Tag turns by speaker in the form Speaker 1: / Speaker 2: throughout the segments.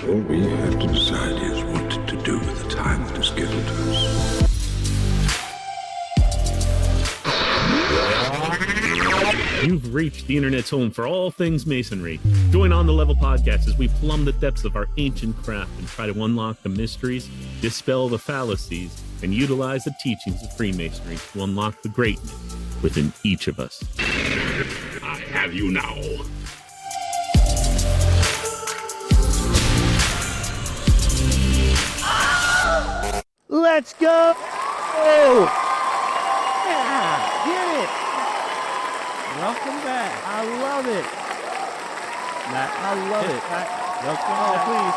Speaker 1: All we have to decide is what to do with the time that is given to us.
Speaker 2: You've reached the internet's home for all things masonry. Join On the Level podcast as we plumb the depths of our ancient craft and try to unlock the mysteries, dispel the fallacies, and utilize the teachings of Freemasonry to unlock the greatness within each of us.
Speaker 3: I have you now.
Speaker 4: Let's go! Yeah, get it! Welcome back. I love it. I love it.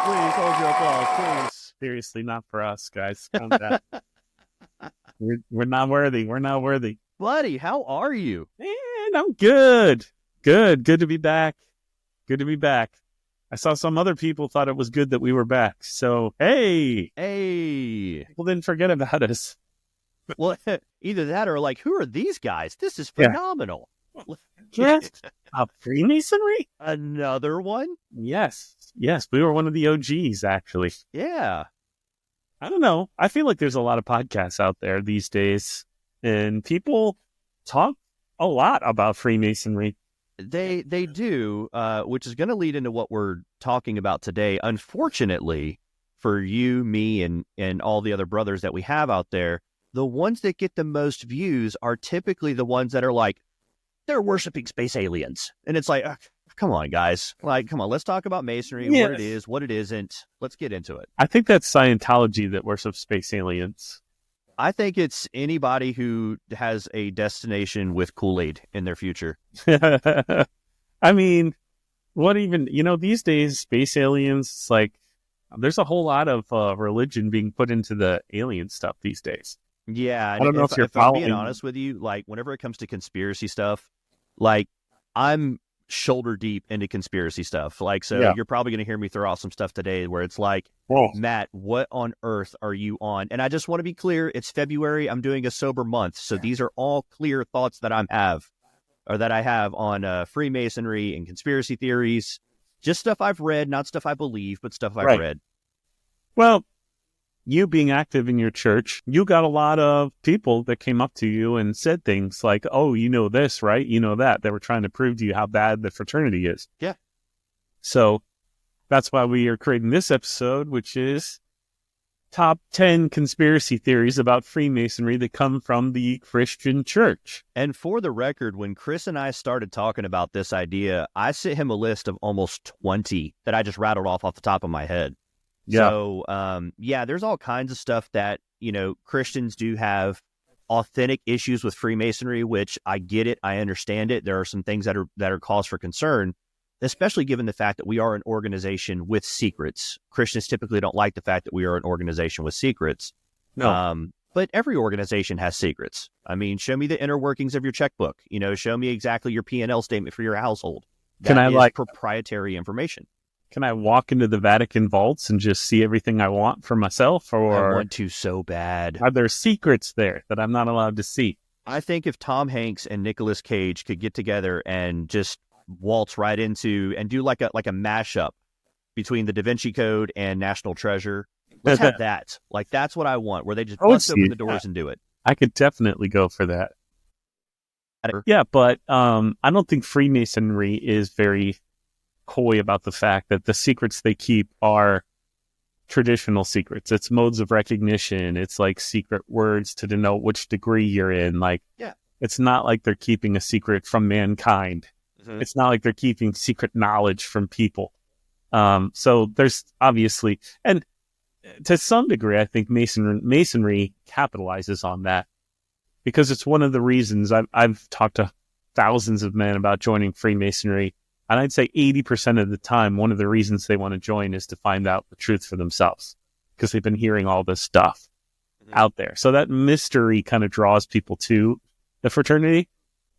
Speaker 2: Please hold your applause, please. Seriously, not for us, guys. Calm down. We're not worthy. We're not worthy.
Speaker 4: Buddy, how are you?
Speaker 2: Man, I'm good. Good to be back. Good to be back. I saw some other people thought it was good that we were back. So, hey. People didn't forget about us.
Speaker 4: Well, either that or like, who are these guys? This is phenomenal.
Speaker 2: Yes. Freemasonry?
Speaker 4: Another one?
Speaker 2: Yes. We were one of the OGs, actually.
Speaker 4: Yeah.
Speaker 2: I don't know. I feel like there's a lot of podcasts out there these days, and people talk a lot about Freemasonry.
Speaker 4: They do, which is going to lead into what we're talking about today. Unfortunately, for you, me, and all the other brothers that we have out there, the ones that get the most views are typically the ones that are like, they're worshiping space aliens. And it's like, come on, guys. Like, come on, let's talk about Masonry,
Speaker 2: Yes.
Speaker 4: what it is, what it isn't. Let's get into it.
Speaker 2: I think that's Scientology that worships space aliens.
Speaker 4: I think it's anybody who has a destination with Kool-Aid in their future.
Speaker 2: I mean, what even, these days, space aliens, it's like, there's a whole lot of religion being put into the alien stuff these days.
Speaker 4: Yeah.
Speaker 2: I don't know if you're
Speaker 4: I'm
Speaker 2: following.
Speaker 4: being honest with you, like, whenever it comes to conspiracy stuff, like, I'm shoulder deep into conspiracy stuff. Like, so You're probably going to hear me throw out some stuff today where it's like, Matt, what on earth are you on? And I just want to be clear, it's February. I'm doing a sober month. So these are all clear thoughts that I have on Freemasonry and conspiracy theories. Just stuff I've read, not stuff I believe, but stuff I've read.
Speaker 2: Well, you being active in your church, you got a lot of people that came up to you and said things like, oh, you know this, right? You know that. They were trying to prove to you how bad the fraternity is.
Speaker 4: Yeah.
Speaker 2: So that's why we are creating this episode, which is top 10 conspiracy theories about Freemasonry that come from the Christian church.
Speaker 4: And for the record, when Chris and I started talking about this idea, I sent him a list of almost 20 that I just rattled off the top of my head.
Speaker 2: Yeah.
Speaker 4: So, there's all kinds of stuff that, Christians do have authentic issues with Freemasonry, which I get it. I understand it. There are some things that are cause for concern, especially given the fact that we are an organization with secrets. Christians typically don't like the fact that we are an organization with secrets.
Speaker 2: No.
Speaker 4: But every organization has secrets. I mean, show me the inner workings of your checkbook. Show me exactly your P&L statement for your household. That is proprietary information.
Speaker 2: Can I walk into the Vatican vaults and just see everything I want for myself? Or
Speaker 4: I want to so bad.
Speaker 2: Are there secrets there that I'm not allowed to see?
Speaker 4: I think if Tom Hanks and Nicolas Cage could get together and just waltz right into and do like a mashup between the Da Vinci Code and National Treasure, let's have that. Like, that's what I want, where they just bust open the doors and do it.
Speaker 2: I could definitely go for that. Yeah, but I don't think Freemasonry is very coy about the fact that the secrets they keep are traditional secrets. It's modes of recognition. It's like secret words to denote which degree you're in. Like, It's not like they're keeping a secret from mankind. Mm-hmm. It's not like they're keeping secret knowledge from people. So there's obviously, and to some degree, I think Masonry capitalizes on that, because it's one of the reasons I've talked to thousands of men about joining Freemasonry. And I'd say 80% of the time, one of the reasons they want to join is to find out the truth for themselves, because they've been hearing all this stuff out there. So that mystery kind of draws people to the fraternity.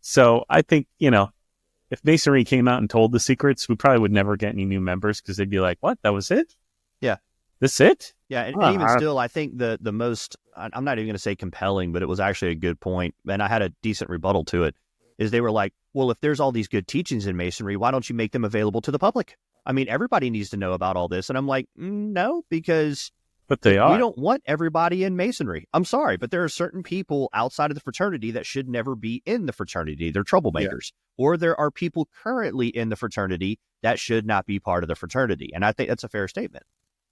Speaker 2: So I think, if Masonry came out and told the secrets, we probably would never get any new members, because they'd be like, what? That was it?
Speaker 4: Yeah.
Speaker 2: That's it?
Speaker 4: Yeah. And even still, I think the most, I'm not even going to say compelling, but it was actually a good point, and I had a decent rebuttal to it, is they were like, well, if there's all these good teachings in Masonry, why don't you make them available to the public? I mean, everybody needs to know about all this. And I'm like, no, because
Speaker 2: but we
Speaker 4: don't want everybody in Masonry. I'm sorry, but there are certain people outside of the fraternity that should never be in the fraternity. They're troublemakers. Yeah. Or there are people currently in the fraternity that should not be part of the fraternity. And I think that's a fair statement.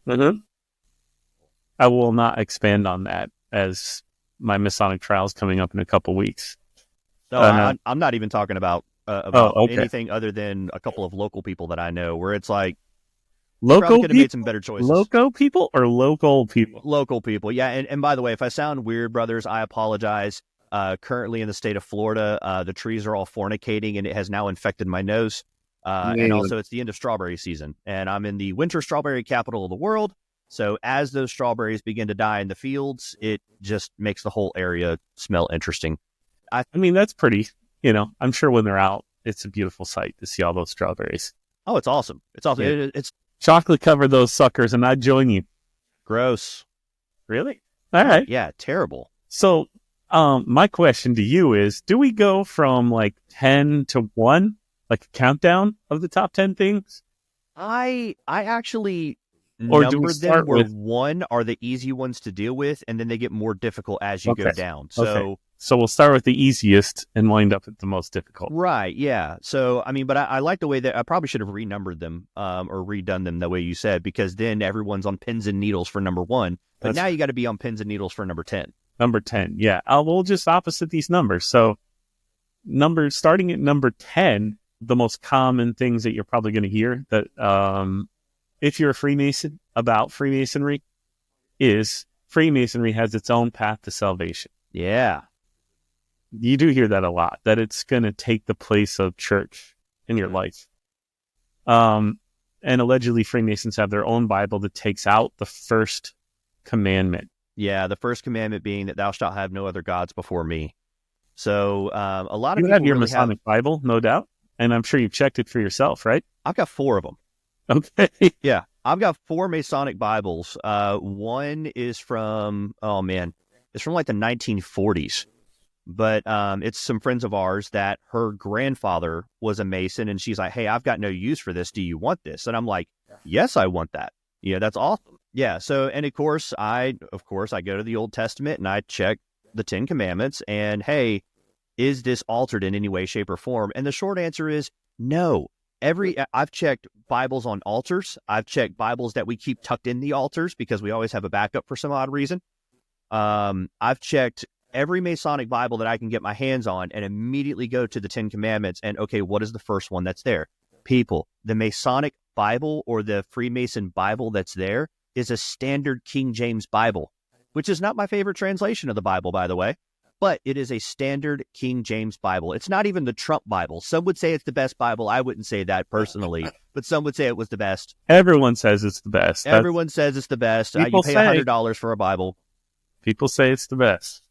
Speaker 2: Mm-hmm. I will not expand on that as my Masonic trial is coming up in a couple weeks.
Speaker 4: No, I'm not even talking about anything other than a couple of local people that I know where it's like,
Speaker 2: local
Speaker 4: could have made some better choices.
Speaker 2: Local people or local people?
Speaker 4: Local people, yeah. And by the way, if I sound weird, brothers, I apologize. Currently in the state of Florida, the trees are all fornicating, and it has now infected my nose. And also, it's the end of strawberry season, and I'm in the winter strawberry capital of the world. So as those strawberries begin to die in the fields, it just makes the whole area smell interesting.
Speaker 2: I mean, that's pretty, I'm sure when they're out, it's a beautiful sight to see all those strawberries.
Speaker 4: Oh, it's awesome. It's awesome.
Speaker 2: Yeah. It's chocolate cover those suckers and I'd join you.
Speaker 4: Gross.
Speaker 2: Really? All right.
Speaker 4: Yeah, terrible.
Speaker 2: So my question to you is, do we go from like 10 to 1, like a countdown of the top 10 things?
Speaker 4: I actually
Speaker 2: or
Speaker 4: number them where 1 are the easy ones to deal with, and then they get more difficult as you go down.
Speaker 2: So we'll start with the easiest and wind up at the most difficult.
Speaker 4: Right, yeah. So, I mean, but I like the way that I probably should have renumbered them or redone them the way you said, because then everyone's on pins and needles for number 1. But now you got to be on pins and needles for number 10.
Speaker 2: Number 10, yeah. We'll just opposite these numbers. So starting at number 10, the most common things that you're probably going to hear that if you're a Freemason about Freemasonry is Freemasonry has its own path to salvation.
Speaker 4: Yeah.
Speaker 2: You do hear that a lot, that it's going to take the place of church in your life. And allegedly Freemasons have their own Bible that takes out the first commandment.
Speaker 4: Yeah, the first commandment being that thou shalt have no other gods before me. So a lot of
Speaker 2: you
Speaker 4: people
Speaker 2: have your
Speaker 4: really
Speaker 2: Masonic Bible, no doubt. And I'm sure you've checked it for yourself, right?
Speaker 4: I've got 4 of them.
Speaker 2: Okay.
Speaker 4: Yeah, I've got 4 Masonic Bibles. One is from, it's from like the 1940s. But it's some friends of ours that her grandfather was a Mason, and she's like, hey, I've got no use for this. Do you want this? And I'm like, yes, I want that. Yeah, that's awesome. Yeah. So, and of course, I go to the Old Testament and I check the 10 Commandments and, hey, is this altered in any way, shape, or form? And the short answer is no. I've checked Bibles on altars. I've checked Bibles that we keep tucked in the altars because we always have a backup for some odd reason. I've checked every Masonic Bible that I can get my hands on and immediately go to the 10 Commandments and, okay, what is the first one that's there? People, the Masonic Bible or the Freemason Bible that's there is a standard King James Bible, which is not my favorite translation of the Bible, by the way, but it is a standard King James Bible. It's not even the Trump Bible. Some would say it's the best Bible. I wouldn't say that personally, but some would say it was the best.
Speaker 2: Everyone says it's the best.
Speaker 4: Everyone says it's the best. You pay $100 for a Bible.
Speaker 2: People say it's the best.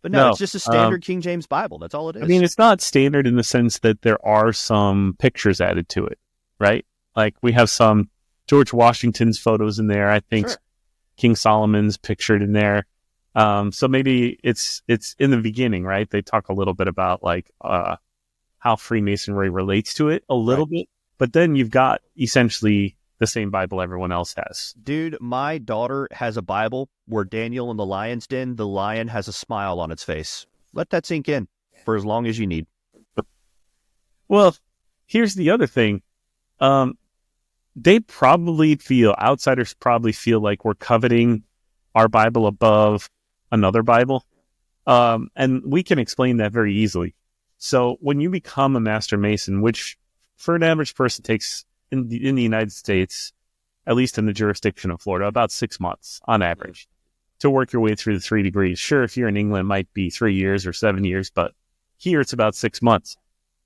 Speaker 4: But no, it's just a standard King James Bible. That's all it is.
Speaker 2: I mean, it's not standard in the sense that there are some pictures added to it, right? Like we have some George Washington's photos in there. I think King Solomon's pictured in there. So maybe it's in the beginning, right? They talk a little bit about like how Freemasonry relates to it a little bit, but then you've got essentially the same Bible everyone else has.
Speaker 4: Dude, my daughter has a Bible where Daniel in the lion's den, the lion has a smile on its face. Let that sink in for as long as you need.
Speaker 2: Well, here's the other thing. Outsiders probably feel like we're coveting our Bible above another Bible. And we can explain that very easily. So when you become a Master Mason, which for an average person takes in the United States, at least in the jurisdiction of Florida, about 6 months on average to work your way through the 3 degrees. Sure, if you're in England, it might be 3 years or 7 years, but here it's about 6 months.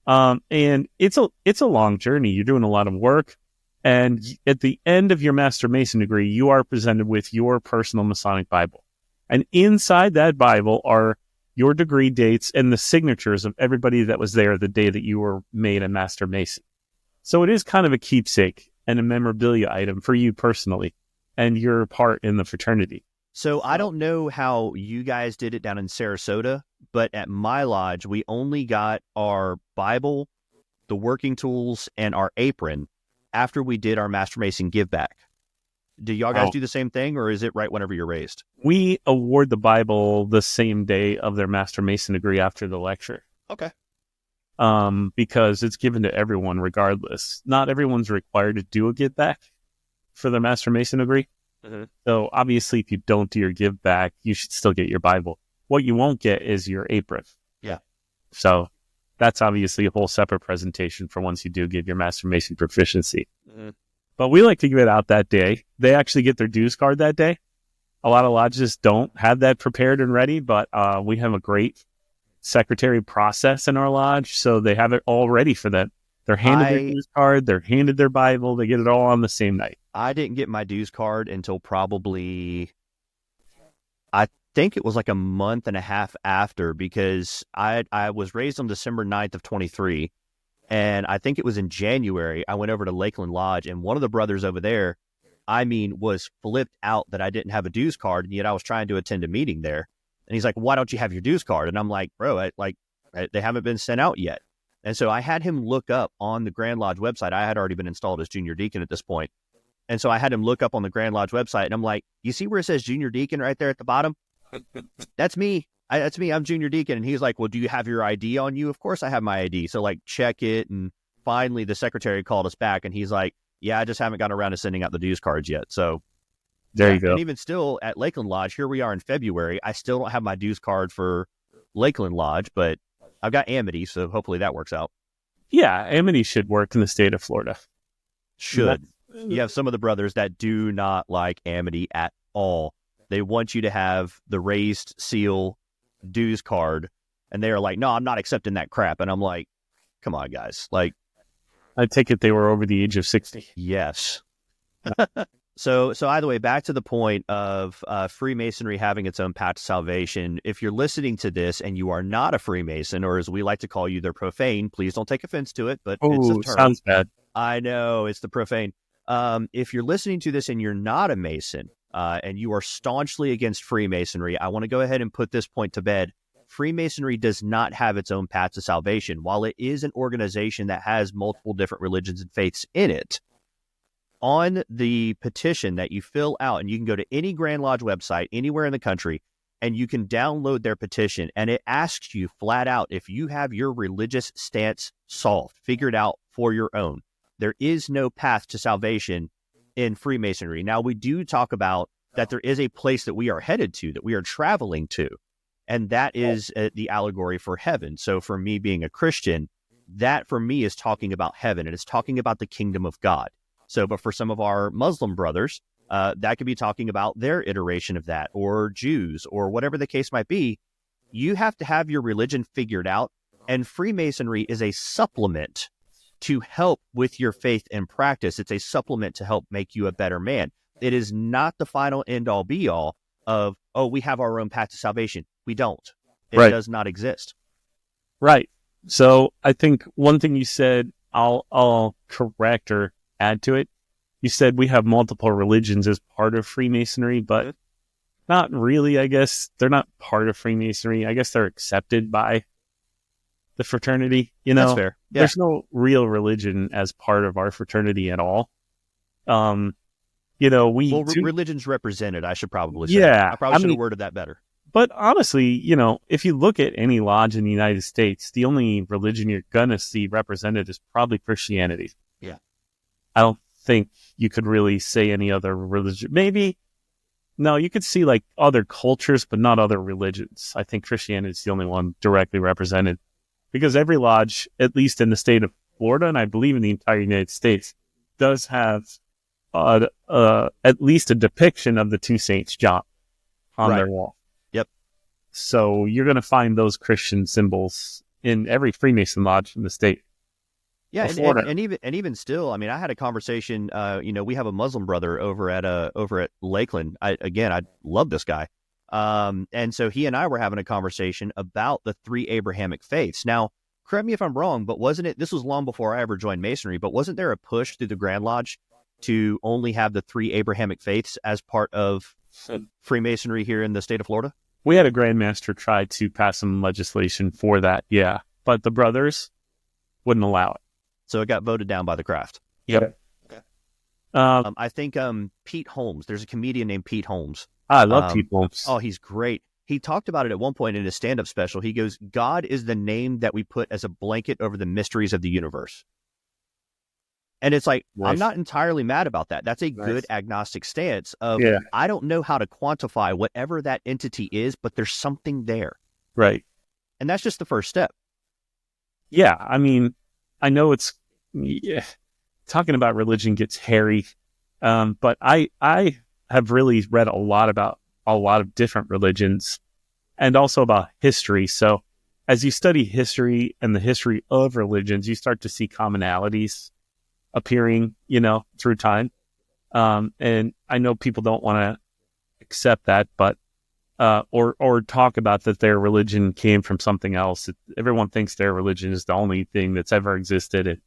Speaker 2: And it's a long journey. You're doing a lot of work. And at the end of your Master Mason degree, you are presented with your personal Masonic Bible. And inside that Bible are your degree dates and the signatures of everybody that was there the day that you were made a Master Mason. So it is kind of a keepsake and a memorabilia item for you personally and your part in the fraternity.
Speaker 4: So I don't know how you guys did it down in Sarasota, but at my lodge, we only got our Bible, the working tools, and our apron after we did our Master Mason give back. Do y'all guys do the same thing, or is it right whenever you're raised?
Speaker 2: We award the Bible the same day of their Master Mason degree after the lecture.
Speaker 4: Okay.
Speaker 2: Because it's given to everyone regardless. Not everyone's required to do a give back for their Master Mason degree. Mm-hmm. So obviously, if you don't do your give back, you should still get your Bible. What you won't get is your apron.
Speaker 4: Yeah.
Speaker 2: So that's obviously a whole separate presentation for once you do give your Master Mason proficiency. Mm-hmm. But we like to give it out that day. They actually get their dues card that day. A lot of lodges don't have that prepared and ready, but we have a great secretary process in our lodge, so they have it all ready for them. They're handed their dues card, they're handed their Bible, they get it all on the same night.
Speaker 4: I didn't get my dues card until probably, I think it was like a month and a half after, because I was raised on December 9th of 23. And I think it was in January, I went over to Lakeland Lodge, and one of the brothers over there, was flipped out that I didn't have a dues card, and yet I was trying to attend a meeting there. And he's like, why don't you have your dues card? And I'm like, bro, they haven't been sent out yet. And so I had him look up on the Grand Lodge website. I had already been installed as junior deacon at this point. And so I had him look up on the Grand Lodge website, and I'm like, you see where it says junior deacon right there at the bottom? That's me. That's me. I'm junior deacon. And he's like, well, do you have your ID on you? Of course I have my ID. So check it. And finally the secretary called us back, and he's like, yeah, I just haven't gotten around to sending out the dues cards yet. So
Speaker 2: there you go.
Speaker 4: And even still at Lakeland Lodge, here we are in February. I still don't have my dues card for Lakeland Lodge, but I've got Amity. So hopefully that works out.
Speaker 2: Yeah. Amity should work in the state of Florida.
Speaker 4: Should. You have some of the brothers that do not like Amity at all. They want you to have the raised seal dues card, and they are like, no, I'm not accepting that crap. And I'm like, come on, guys.
Speaker 2: I take it they were over the age of 60.
Speaker 4: Yes. So either way, back to the point of Freemasonry having its own path to salvation. If you're listening to this and you are not a Freemason, or as we like to call you, they're profane, please don't take offense to it, but it's a term.
Speaker 2: Sounds bad.
Speaker 4: I know, it's the profane. If you're listening to this and you're not a Mason, and you are staunchly against Freemasonry, I want to go ahead and put this point to bed. Freemasonry does not have its own path to salvation. While it is an organization that has multiple different religions and faiths in it, on the petition that you fill out, and you can go to any Grand Lodge website anywhere in the country, and you can download their petition, and it asks you flat out if you have your religious stance solved, figured out for your own. There is no path to salvation in Freemasonry. Now, we do talk about that there is a place that we are headed to, that we are traveling to, and that is the allegory for heaven. So for me being a Christian, that for me is talking about heaven, and it's talking about the kingdom of God. So, but for some of our Muslim brothers, that could be talking about their iteration of that, or Jews, or whatever the case might be. You have to have your religion figured out, and Freemasonry is a supplement to help with your faith and practice. It's a supplement to help make you a better man. It is not the final end all be all of, oh, we have our own path to salvation. We don't. It does not exist.
Speaker 2: Right. So I think one thing you said, I'll correct or add to it. You said we have multiple religions as part of Freemasonry, but not really, I guess. They're not part of Freemasonry. I guess they're accepted by the fraternity.
Speaker 4: That's fair. Yeah.
Speaker 2: There's no real religion as part of our fraternity at all.
Speaker 4: Religion's represented, I should probably say.
Speaker 2: Yeah.
Speaker 4: I probably should have worded that better.
Speaker 2: But honestly, if you look at any lodge in the United States, the only religion you're going to see represented is probably Christianity.
Speaker 4: Yeah.
Speaker 2: I don't think you could really say any other religion. Maybe, no, you could see other cultures, but not other religions. I think Christianity is the only one directly represented, because every lodge, at least in the state of Florida, and I believe in the entire United States, does have at least a depiction of the two saints, John, on their wall.
Speaker 4: Yep.
Speaker 2: So you're going to find those Christian symbols in every Freemason lodge in the state.
Speaker 4: Yeah, and even still, I mean, I had a conversation. We have a Muslim brother over at Lakeland. I love this guy, and so he and I were having a conversation about the three Abrahamic faiths. Now, correct me if I'm wrong, but wasn't it? This was long before I ever joined Masonry, but wasn't there a push through the Grand Lodge to only have the three Abrahamic faiths as part of Freemasonry here in the state of Florida?
Speaker 2: We had a Grandmaster try to pass some legislation for that, but the brothers wouldn't allow it.
Speaker 4: So it got voted down by the craft.
Speaker 2: Yep.
Speaker 4: I think Pete Holmes. There's a comedian named Pete Holmes.
Speaker 2: I love Pete Holmes.
Speaker 4: Oh, he's great. He talked about it at one point in his stand-up special. He goes, God is the name that we put as a blanket over the mysteries of the universe. And it's like, nice. I'm not entirely mad about that. That's a good agnostic stance of, I don't know how to quantify whatever that entity is, but there's something there.
Speaker 2: Right.
Speaker 4: And that's just the first step.
Speaker 2: Yeah. I mean, I know talking about religion gets hairy, but I have really read a lot about a lot of different religions and also about history. So as you study history and the history of religions, you start to see commonalities appearing, through time. And I know people don't want to accept that, but, or talk about that their religion came from something else. Everyone thinks their religion is the only thing that's ever existed. And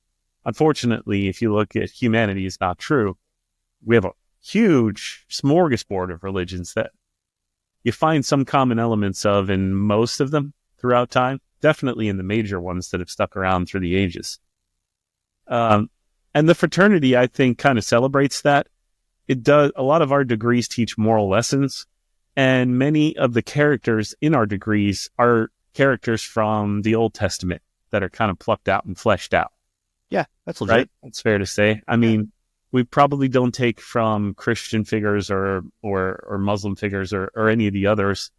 Speaker 2: unfortunately, if you look at humanity, it's not true. We have a huge smorgasbord of religions that you find some common elements of in most of them throughout time, definitely in the major ones that have stuck around through the ages. And the fraternity, I think, kind of celebrates that. It does. A lot of our degrees teach moral lessons, and many of the characters in our degrees are characters from the Old Testament that are kind of plucked out and fleshed out.
Speaker 4: Yeah, that's legit.
Speaker 2: Right? That's fair to say. I mean, we probably don't take from Christian figures or Muslim figures or any of the others.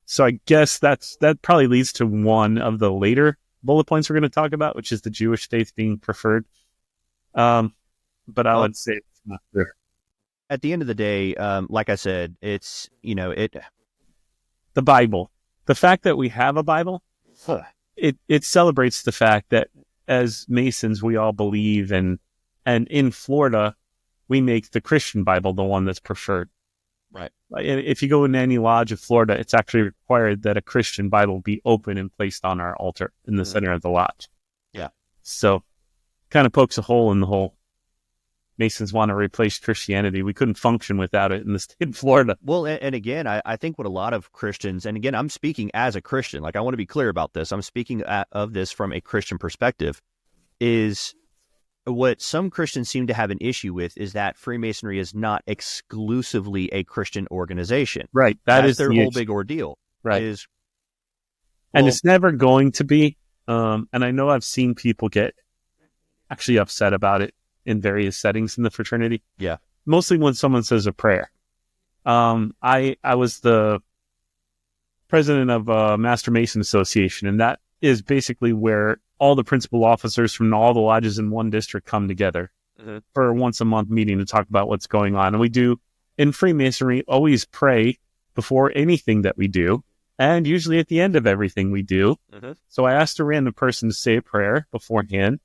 Speaker 2: So I guess that probably leads to one of the later bullet points we're going to talk about, which is the Jewish faith being preferred. But I would say it's not true.
Speaker 4: At the end of the day, like I said, it's, the
Speaker 2: Bible. The fact that we have a Bible, it celebrates the fact that as Masons, we all believe and in Florida, we make the Christian Bible the one that's preferred.
Speaker 4: Right.
Speaker 2: If you go in any lodge of Florida, it's actually required that a Christian Bible be open and placed on our altar in the center of the lodge.
Speaker 4: Yeah.
Speaker 2: So kind of pokes a hole in the whole Masons want to replace Christianity. We couldn't function without it in the state of Florida.
Speaker 4: Well, and again, I think what a lot of Christians, and again, I'm speaking as a Christian, like I want to be clear about this. I'm speaking of this from a Christian perspective, is what some Christians seem to have an issue with is that Freemasonry is not exclusively a Christian organization.
Speaker 2: Right.
Speaker 4: That's their whole big ordeal.
Speaker 2: Right.
Speaker 4: And
Speaker 2: it's never going to be. And I know I've seen people get actually upset about it in various settings in the fraternity.
Speaker 4: Yeah.
Speaker 2: Mostly when someone says a prayer. I was the president of a Master Mason Association, and that is basically where all the principal officers from all the lodges in one district come together for a once a month meeting to talk about what's going on. And we do, in Freemasonry, always pray before anything that we do, and usually at the end of everything we do. So I asked a random person to say a prayer beforehand,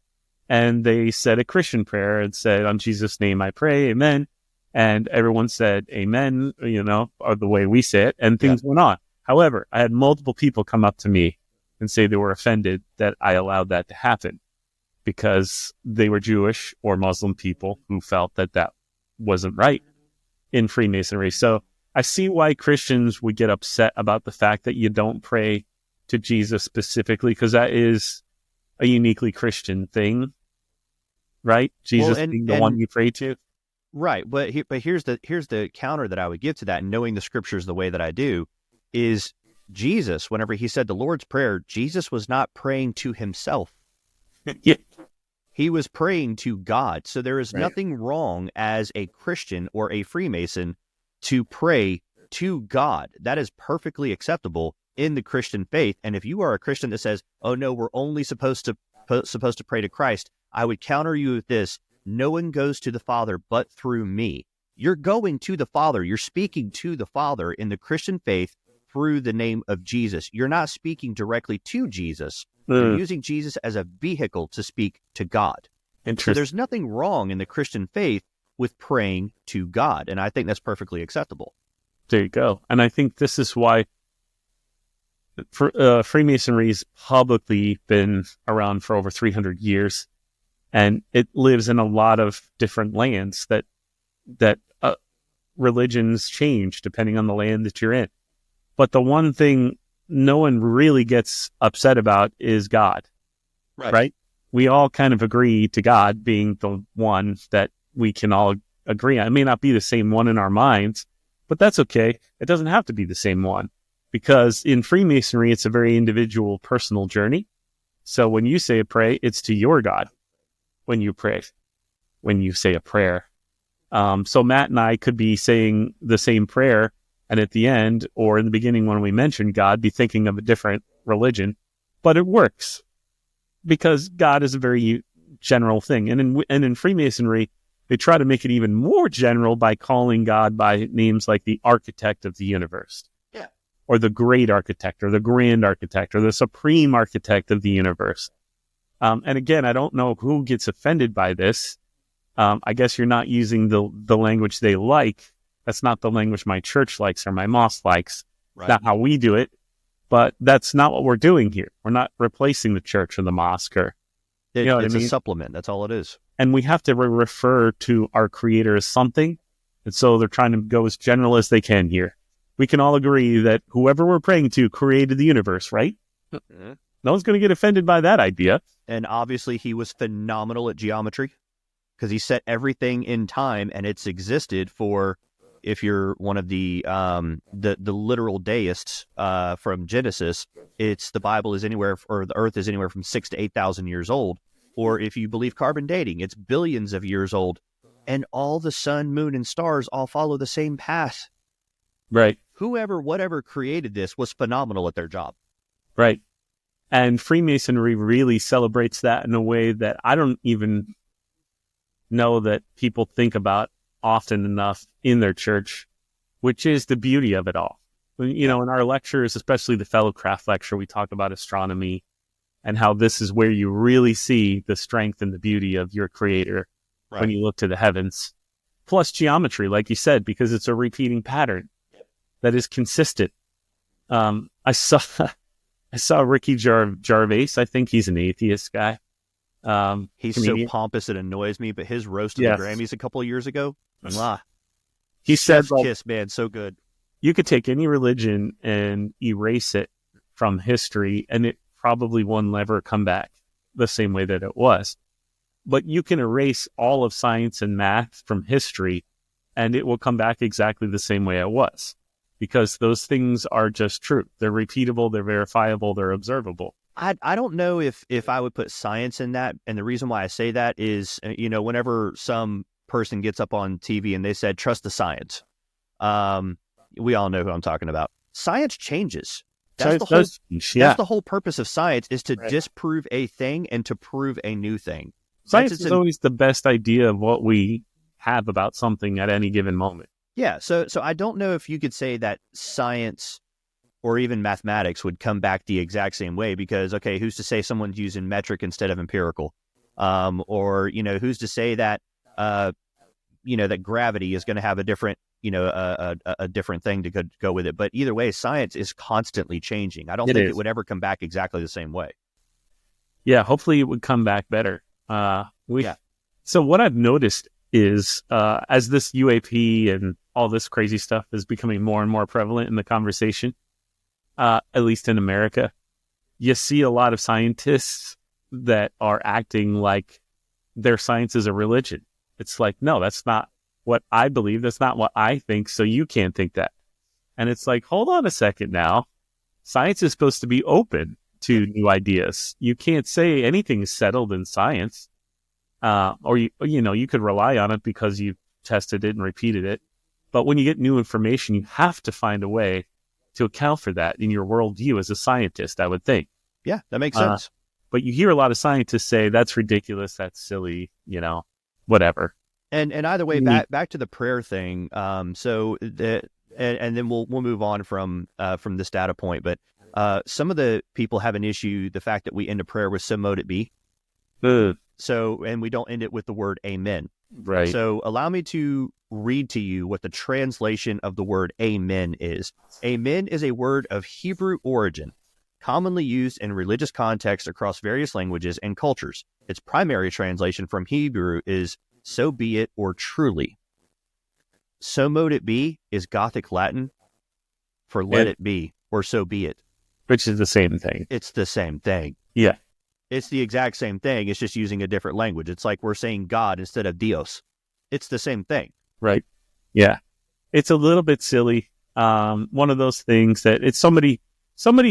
Speaker 2: and they said a Christian prayer and said, "On Jesus' name I pray, amen." And everyone said amen, or the way we say it, and things went on. However, I had multiple people come up to me and say they were offended that I allowed that to happen because they were Jewish or Muslim people who felt that that wasn't right in Freemasonry. So I see why Christians would get upset about the fact that you don't pray to Jesus specifically, because that is a uniquely Christian thing, right? Jesus being the one you pray to.
Speaker 4: Right. But here's the counter that I would give to that, and knowing the scriptures the way that I do, is Jesus, whenever he said the Lord's Prayer, Jesus was not praying to himself. He was praying to God. So there is nothing wrong as a Christian or a Freemason to pray to God. That is perfectly acceptable in the Christian faith. And if you are a Christian that says, "Oh no, we're only supposed to pray to Christ," I would counter you with this: no one goes to the Father but through me. You're going to the Father. You're speaking to the Father in the Christian faith through the name of Jesus. You're not speaking directly to Jesus. You're using Jesus as a vehicle to speak to God. So there's nothing wrong in the Christian faith with praying to God. And I think that's perfectly acceptable.
Speaker 2: There you go. And I think this is why Freemasonry's publicly been around for over 300 years. And it lives in a lot of different lands that religions change depending on the land that you're in. But the one thing no one really gets upset about is God, right? We all kind of agree to God being the one that we can all agree on. It may not be the same one in our minds, but that's okay. It doesn't have to be the same one, because in Freemasonry, it's a very individual, personal journey. So when you say a prayer, it's to your God when you pray, when you say a prayer. So Matt and I could be saying the same prayer, and at the end or in the beginning when we mention God, be thinking of a different religion, but it works because God is a very general thing. And in Freemasonry, they try to make it even more general by calling God by names like the architect of the universe.
Speaker 4: Yeah.
Speaker 2: Or the great architect, or the grand architect, or the supreme architect of the universe. And again, I don't know who gets offended by this. I guess you're not using the language they like. That's not the language my church likes or my mosque likes.
Speaker 4: Right.
Speaker 2: Not how we do it. But that's not what we're doing here. We're not replacing the church or the mosque. Or,
Speaker 4: it's a supplement. That's all it is.
Speaker 2: And we have to refer to our creator as something. And so they're trying to go as general as they can here. We can all agree that whoever we're praying to created the universe, right? Mm-hmm. No one's going to get offended by that idea.
Speaker 4: And obviously he was phenomenal at geometry because he set everything in time, and it's existed for, if you're one of the literal deists from Genesis, it's the Bible is anywhere, or the earth is anywhere from 6,000 to 8,000 years old. Or if you believe carbon dating, it's billions of years old. And all the sun, moon, and stars all follow the same path.
Speaker 2: Right.
Speaker 4: Whatever created this was phenomenal at their job.
Speaker 2: Right. And Freemasonry really celebrates that in a way that I don't even know that people think about often enough in their church, which is the beauty of it all. In our lectures, especially the fellow craft lecture, we talk about astronomy and how this is where you really see the strength and the beauty of your creator when you look to the heavens. Plus geometry, like you said, because it's a repeating pattern that is consistent. I saw Ricky Gervais. I think he's an atheist guy.
Speaker 4: He's
Speaker 2: comedian.
Speaker 4: So pompous it annoys me, but his roast of the Grammys a couple of years ago,
Speaker 2: he said,
Speaker 4: kiss, man, so good.
Speaker 2: You could take any religion and erase it from history, and it probably will never come back the same way that it was. But you can erase all of science and math from history, and it will come back exactly the same way it was, because those things are just true. They're repeatable, they're verifiable, they're observable.
Speaker 4: I don't know if I would put science in that. And the reason why I say that is, whenever some person gets up on TV and they said, trust the science, we all know who I'm talking about. Science changes. That's the whole purpose of science, is to disprove a thing and to prove a new thing.
Speaker 2: Science is always the best idea of what we have about something at any given moment.
Speaker 4: Yeah. So I don't know if you could say that science or even mathematics would come back the exact same way, because, okay, who's to say someone's using metric instead of empirical? Or who's to say that, that gravity is going to have a different, a different thing to go with it. But either way, science is constantly changing. I don't think it would ever come back exactly the same way.
Speaker 2: Yeah, hopefully it would come back better. So what I've noticed is as this UAP and all this crazy stuff is becoming more and more prevalent in the conversation, at least in America, you see a lot of scientists that are acting like their science is a religion. It's like, no, that's not what I believe. That's not what I think. So you can't think that. And it's like, hold on a second now. Science is supposed to be open to new ideas. You can't say anything is settled in science. Or you could rely on it because you've tested it and repeated it. But when you get new information, you have to find a way to account for that in your worldview as a scientist, I would think.
Speaker 4: Yeah, that makes sense.
Speaker 2: But you hear a lot of scientists say that's ridiculous, that's silly, whatever.
Speaker 4: And either way, back to the prayer thing. And then we'll move on from this data point. But some of the people have an issue, the fact that we end a prayer with "so mote it be." So, and we don't end it with the word amen.
Speaker 2: Right.
Speaker 4: So allow me to read to you what the translation of the word amen is. Amen is a word of Hebrew origin, commonly used in religious contexts across various languages and cultures. Its primary translation from Hebrew is "so be it" or "truly." "So mote it be" is Gothic Latin for "let it be" or "so be it."
Speaker 2: Which is the same thing.
Speaker 4: It's the same thing.
Speaker 2: Yeah.
Speaker 4: It's the exact same thing. It's just using a different language. It's like we're saying God instead of Dios. It's the same thing.
Speaker 2: Right. Yeah. It's a little bit silly. One of those things that it's somebody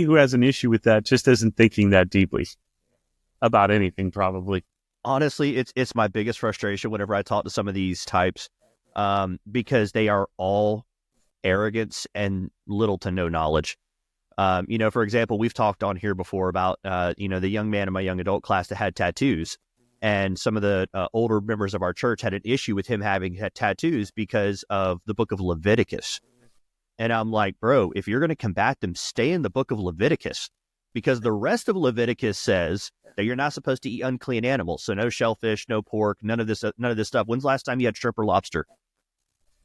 Speaker 2: who has an issue with that just isn't thinking that deeply about anything, probably.
Speaker 4: Honestly, it's my biggest frustration whenever I talk to some of these types, because they are all arrogance and little to no knowledge. For example, we've talked on here before about, the young man in my young adult class that had tattoos. And some of the older members of our church had an issue with him having tattoos because of the book of Leviticus. And I'm like, bro, if you're going to combat them, stay in the book of Leviticus, because the rest of Leviticus says that you're not supposed to eat unclean animals. So no shellfish, no pork, none of this stuff. When's the last time you had shrimp or lobster?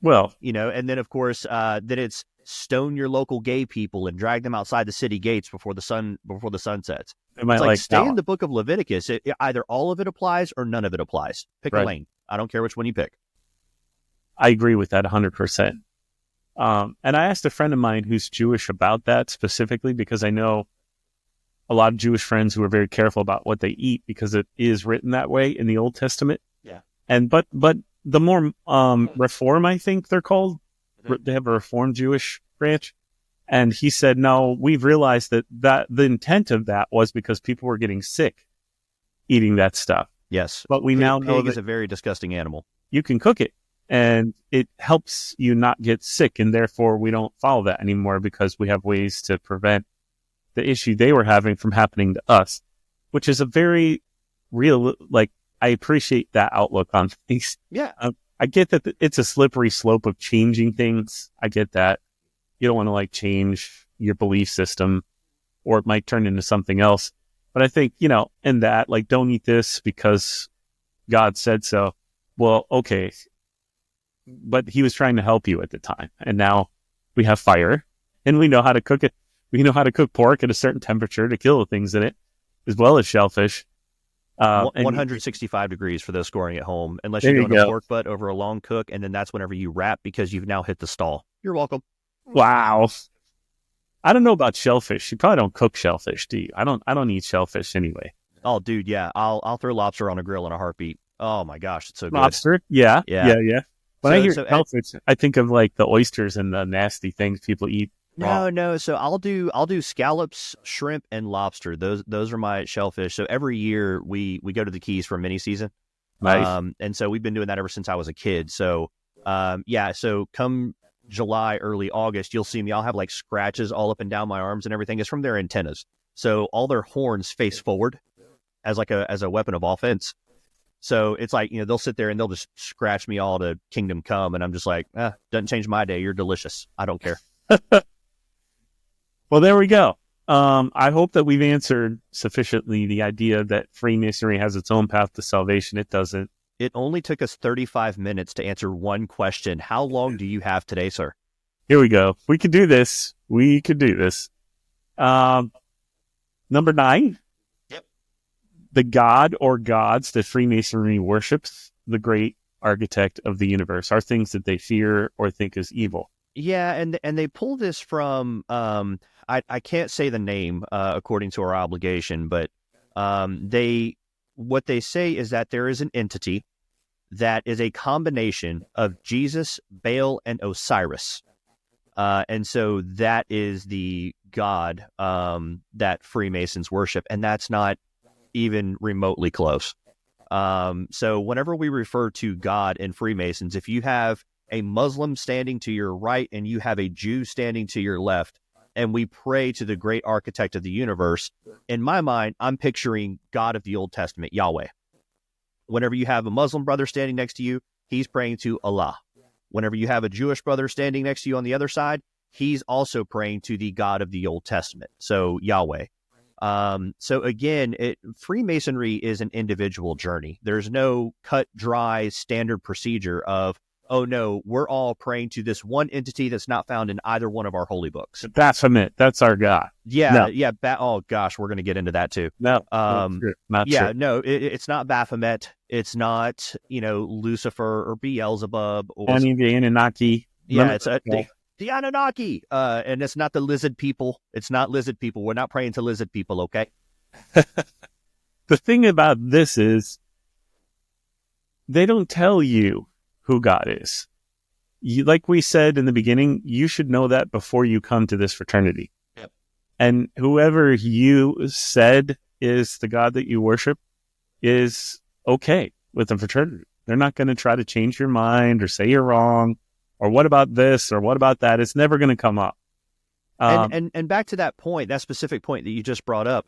Speaker 2: Well,
Speaker 4: and then of course, then it's stone your local gay people and drag them outside the city gates before the sun sets.
Speaker 2: It might
Speaker 4: it's stay in the book of Leviticus. Either all of it applies or none of it applies. Pick a lane. I don't care which one you pick.
Speaker 2: I agree with that 100%. And I asked a friend of mine who's Jewish about that specifically, because I know a lot of Jewish friends who are very careful about what they eat because it is written that way in the Old Testament.
Speaker 4: Yeah.
Speaker 2: And but the more Reform, I think they're called, they have a Reformed Jewish branch. And he said, no, we've realized that the intent of that was because people were getting sick eating that stuff.
Speaker 4: Yes.
Speaker 2: But we now know
Speaker 4: pig
Speaker 2: that
Speaker 4: is a very disgusting animal.
Speaker 2: You can cook it and it helps you not get sick. And therefore we don't follow that anymore because we have ways to prevent the issue they were having from happening to us, which is a very real, I appreciate that outlook on things.
Speaker 4: Yeah.
Speaker 2: I get that it's a slippery slope of changing things. I get that. You don't want to change your belief system, or it might turn into something else. But I think, in that, don't eat this because God said so. Well, okay. But he was trying to help you at the time. And now we have fire and we know how to cook it. We know how to cook pork at a certain temperature to kill the things in it, as well as shellfish.
Speaker 4: 165 degrees for those scoring at home, unless you're doing a pork butt over a long cook. And then that's whenever you wrap, because you've now hit the stall. You're welcome.
Speaker 2: Wow. I don't know about shellfish. You probably don't cook shellfish, do you? I don't eat shellfish anyway.
Speaker 4: Oh, dude, yeah. I'll throw lobster on a grill in a heartbeat. Oh my gosh, it's so good.
Speaker 2: Lobster? Yeah. When I hear shellfish, I think of the oysters and the nasty things people eat.
Speaker 4: No. So I'll do scallops, shrimp, and lobster. Those are my shellfish. So every year we go to the Keys for a mini season.
Speaker 2: Nice.
Speaker 4: And so we've been doing that ever since I was a kid. So so come July, early August, you'll see me. I'll have scratches all up and down my arms and everything. It's from their antennas. So all their horns face forward as a weapon of offense. So it's they'll sit there and they'll just scratch me all to kingdom come. And I'm just doesn't change my day. You're delicious. I don't care.
Speaker 2: Well, there we go. I hope that we've answered sufficiently the idea that Freemasonry has its own path to salvation. It doesn't.
Speaker 4: It only took us 35 minutes to answer one question. How long do you have today, sir?
Speaker 2: Here we go. We could do this. Number 9.
Speaker 4: Yep.
Speaker 2: The god or gods that Freemasonry worships, the great architect of the universe, are things that they fear or think is evil.
Speaker 4: Yeah, and they pull this from, I can't say the name according to our obligation, but what they say is that there is an entity that is a combination of Jesus, Baal, and Osiris. And so that is the god that Freemasons worship, and that's not even remotely close. So whenever we refer to God in Freemasons, if you have a Muslim standing to your right and you have a Jew standing to your left, and we pray to the great architect of the universe, in my mind, I'm picturing God of the Old Testament, Yahweh. Whenever you have a Muslim brother standing next to you, he's praying to Allah. Whenever you have a Jewish brother standing next to you on the other side, he's also praying to the God of the Old Testament, so Yahweh. So again, Freemasonry is an individual journey. There's no cut, dry, standard procedure of, oh no, we're all praying to this one entity that's not found in either one of our holy books.
Speaker 2: Baphomet, that's our God.
Speaker 4: Yeah. Oh gosh, we're going to get into that too.
Speaker 2: No,
Speaker 4: not true. No, it's not Baphomet. It's not, Lucifer or Beelzebub or
Speaker 2: any of the Anunnaki.
Speaker 4: Yeah, it's the Anunnaki. And it's not the lizard people. It's not lizard people. We're not praying to lizard people, okay?
Speaker 2: The thing about this is they don't tell you who God is. like we said in the beginning, you should know that before you come to this fraternity.
Speaker 4: Yep.
Speaker 2: And whoever you said is the God that you worship is okay with the fraternity. They're not going to try to change your mind or say you're wrong or what about this or what about that. It's never going to come up.
Speaker 4: And back to that point, that specific point that you just brought up,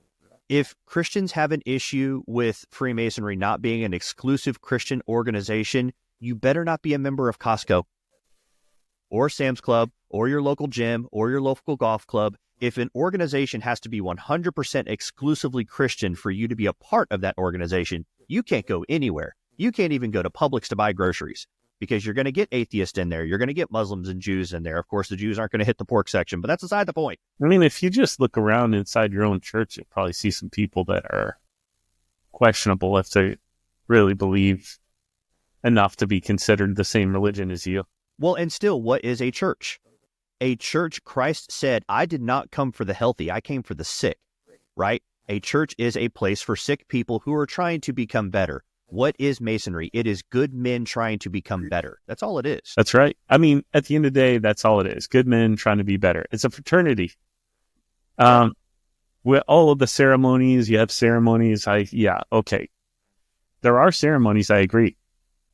Speaker 4: if Christians have an issue with Freemasonry not being an exclusive Christian organization, you better not be a member of Costco or Sam's Club or your local gym or your local golf club. If an organization has to be 100% exclusively Christian for you to be a part of that organization, you can't go anywhere. You can't even go to Publix to buy groceries because you're going to get atheists in there. You're going to get Muslims and Jews in there. Of course, the Jews aren't going to hit the pork section, but that's aside the point.
Speaker 2: I mean, if you just look around inside your own church, you'll probably see some people that are questionable if they really believe enough to be considered the same religion as you.
Speaker 4: Well, and still, what is a church? A church, Christ said, I did not come for the healthy. I came for the sick, right? A church is a place for sick people who are trying to become better. What is Masonry? It is good men trying to become better. That's all it is.
Speaker 2: That's right. I mean, at the end of the day, that's all it is. Good men trying to be better. It's a fraternity. With all of the ceremonies, you have ceremonies. Okay. There are ceremonies, I agree.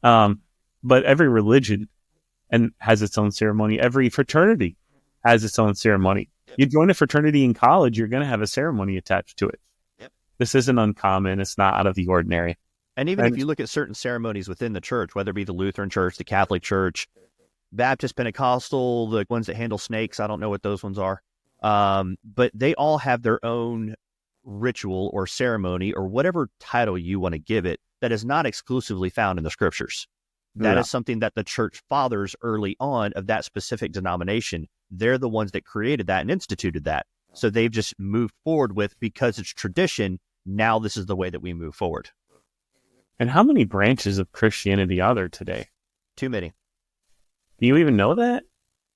Speaker 2: But every religion has its own ceremony. Every fraternity has its own ceremony. Yep. You join a fraternity in college, you're going to have a ceremony attached to it.
Speaker 4: Yep.
Speaker 2: This isn't uncommon. It's not out of the ordinary.
Speaker 4: And even if you look at certain ceremonies within the church, whether it be the Lutheran Church, the Catholic Church, Baptist, Pentecostal, the ones that handle snakes, I don't know what those ones are. But they all have their own ritual or ceremony or whatever title you want to give it that is not exclusively found in the scriptures. That is something that the church fathers early on of that specific denomination, they're the ones that created that and instituted that. So they've just moved forward with, because it's tradition, now this is the way that we move forward.
Speaker 2: And how many branches of Christianity are there today?
Speaker 4: Too many.
Speaker 2: Do you even know that?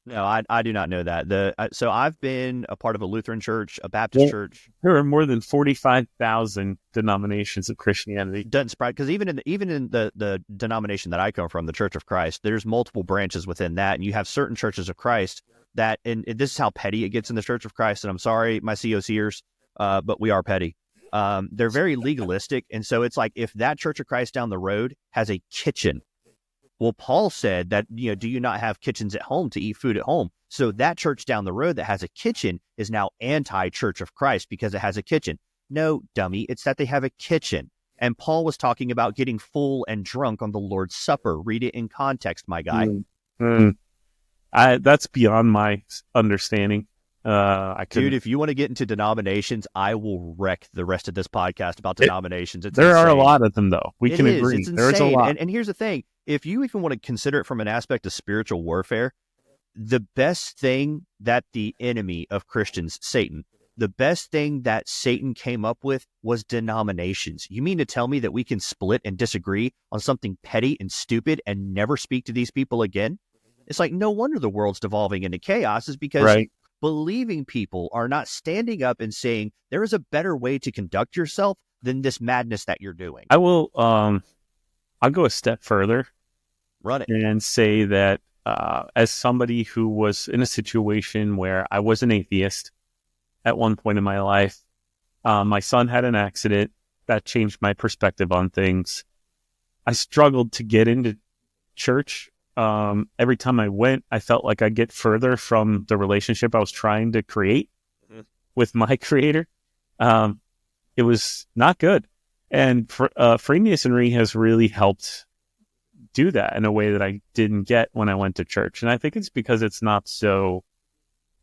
Speaker 4: No, I do not know that. So I've been a part of a Lutheran church, a Baptist church.
Speaker 2: There are more than 45,000 denominations of Christianity.
Speaker 4: Doesn't surprise, because even in the denomination that I come from, the Church of Christ, there's multiple branches within that, and you have certain churches of Christ that, and this is how petty it gets in the Church of Christ. And I'm sorry, my COCers, but we are petty. They're very legalistic, and so it's like if that Church of Christ down the road has a kitchen. Well, Paul said that, do you not have kitchens at home to eat food at home? So that church down the road that has a kitchen is now anti-Church of Christ because it has a kitchen. No, dummy, it's that they have a kitchen. And Paul was talking about getting full and drunk on the Lord's Supper. Read it in context, my guy.
Speaker 2: That's beyond my understanding.
Speaker 4: Dude, if you want to get into denominations, I will wreck the rest of this podcast about denominations.
Speaker 2: There are a lot of them, though. We can agree.
Speaker 4: It's insane.
Speaker 2: There's a lot.
Speaker 4: And here's the thing. If you even want to consider it from an aspect of spiritual warfare, the best thing that the enemy of Christians, Satan, the best thing that Satan came up with was denominations. You mean to tell me that we can split and disagree on something petty and stupid and never speak to these people again? It's like, no wonder the world's devolving into chaos, is because believing people are not standing up and saying there is a better way to conduct yourself than this madness that you're doing.
Speaker 2: I will, I'll go a step further.
Speaker 4: Run it.
Speaker 2: And say that as somebody who was in a situation where I was an atheist at one point in my life, my son had an accident that changed my perspective on things. I struggled to get into church. Every time I went, I felt like I'd get further from the relationship I was trying to create with my creator. It was not good. And Freemasonry has really helped do that in a way that I didn't get when I went to church. And I think it's because it's not so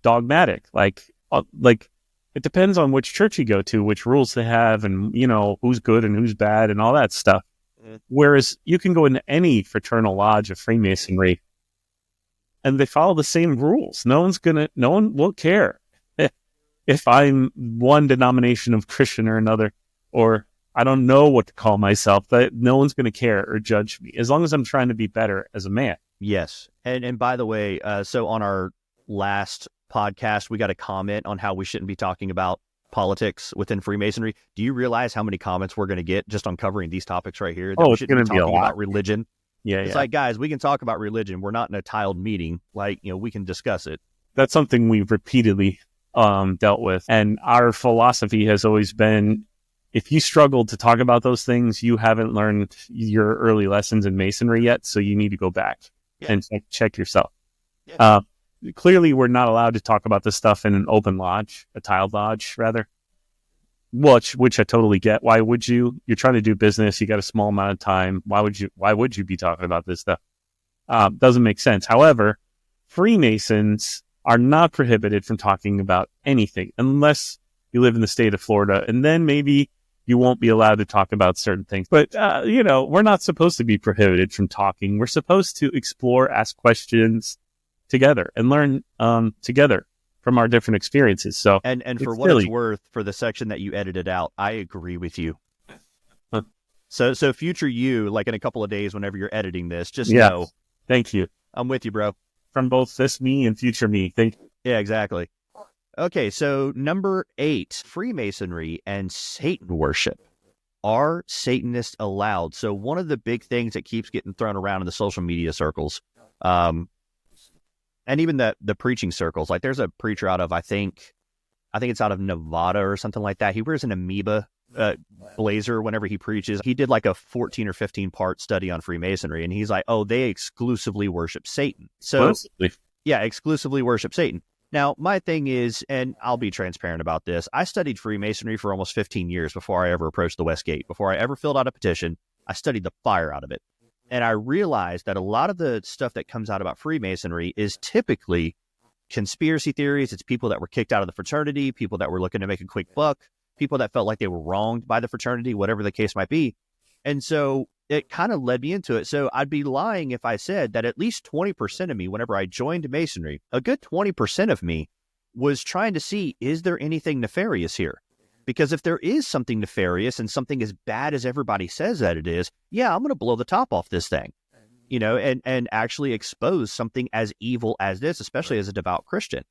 Speaker 2: dogmatic. Like it depends on which church you go to, which rules they have, and, who's good and who's bad and all that stuff. Whereas you can go into any fraternal lodge of Freemasonry and they follow the same rules. No one will care if I'm one denomination of Christian or another, or I don't know what to call myself. That no one's going to care or judge me as long as I'm trying to be better as a man.
Speaker 4: Yes. And by the way, so on our last podcast, we got a comment on how we shouldn't be talking about politics within Freemasonry. Do you realize how many comments we're going to get just on covering these topics right here?
Speaker 2: It's going to be a lot.
Speaker 4: About religion. It's like, guys, we can talk about religion. We're not in a tiled meeting. Like, we can discuss it.
Speaker 2: That's something we've repeatedly dealt with. And our philosophy has always been, if you struggle to talk about those things, you haven't learned your early lessons in Masonry yet. So you need to go back and check yourself. Yeah. Clearly, we're not allowed to talk about this stuff in an open lodge, a tiled lodge, rather. Which I totally get. Why would you? You're trying to do business. You got a small amount of time. Why would you be talking about this stuff? Doesn't make sense. However, Freemasons are not prohibited from talking about anything unless you live in the state of Florida, and then maybe you won't be allowed to talk about certain things. But we're not supposed to be prohibited from talking. We're supposed to explore, ask questions together, and learn together from our different experiences. So,
Speaker 4: and for what it's worth, for the section that you edited out, I agree with you. Huh. So future you, like in a couple of days, whenever you're editing this, just know.
Speaker 2: Thank you.
Speaker 4: I'm with you, bro.
Speaker 2: From both this me and future me. Thank you.
Speaker 4: Yeah, exactly. Okay, so number 8, Freemasonry and Satan worship. Are Satanists allowed? So one of the big things that keeps getting thrown around in the social media circles, and even the preaching circles, like there's a preacher out of, I think it's out of Nevada or something like that. He wears an amoeba blazer whenever he preaches. He did like a 14 or 15 part study on Freemasonry, and he's like, oh, they exclusively worship Satan. So exclusively worship Satan. Now, my thing is, and I'll be transparent about this, I studied Freemasonry for almost 15 years before I ever approached the West Gate. Before I ever filled out a petition, I studied the fire out of it. And I realized that a lot of the stuff that comes out about Freemasonry is typically conspiracy theories. It's people that were kicked out of the fraternity, people that were looking to make a quick buck, people that felt like they were wronged by the fraternity, whatever the case might be. And so it kind of led me into it. So I'd be lying if I said that at least 20% of me, whenever I joined Masonry, a good 20% of me was trying to see, is there anything nefarious here? Because if there is something nefarious and something as bad as everybody says that it is, I'm going to blow the top off this thing, and actually expose something as evil as this, especially as a devout Christian.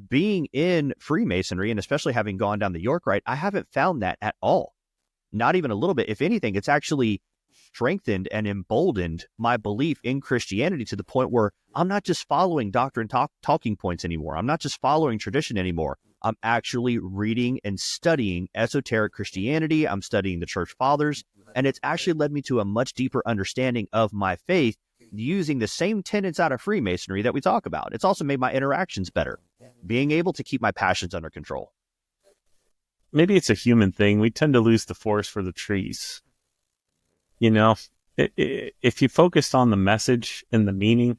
Speaker 4: Being in Freemasonry, and especially having gone down the York Rite, I haven't found that at all. Not even a little bit. If anything, it's actually strengthened and emboldened my belief in Christianity to the point where I'm not just following doctrine talking points anymore. I'm not just following tradition anymore. I'm actually reading and studying esoteric Christianity. I'm studying the church fathers, and it's actually led me to a much deeper understanding of my faith using the same tenets out of Freemasonry that we talk about. It's also made my interactions better, being able to keep my passions under control.
Speaker 2: Maybe it's a human thing. We tend to lose the forest for the trees. If you focused on the message and the meaning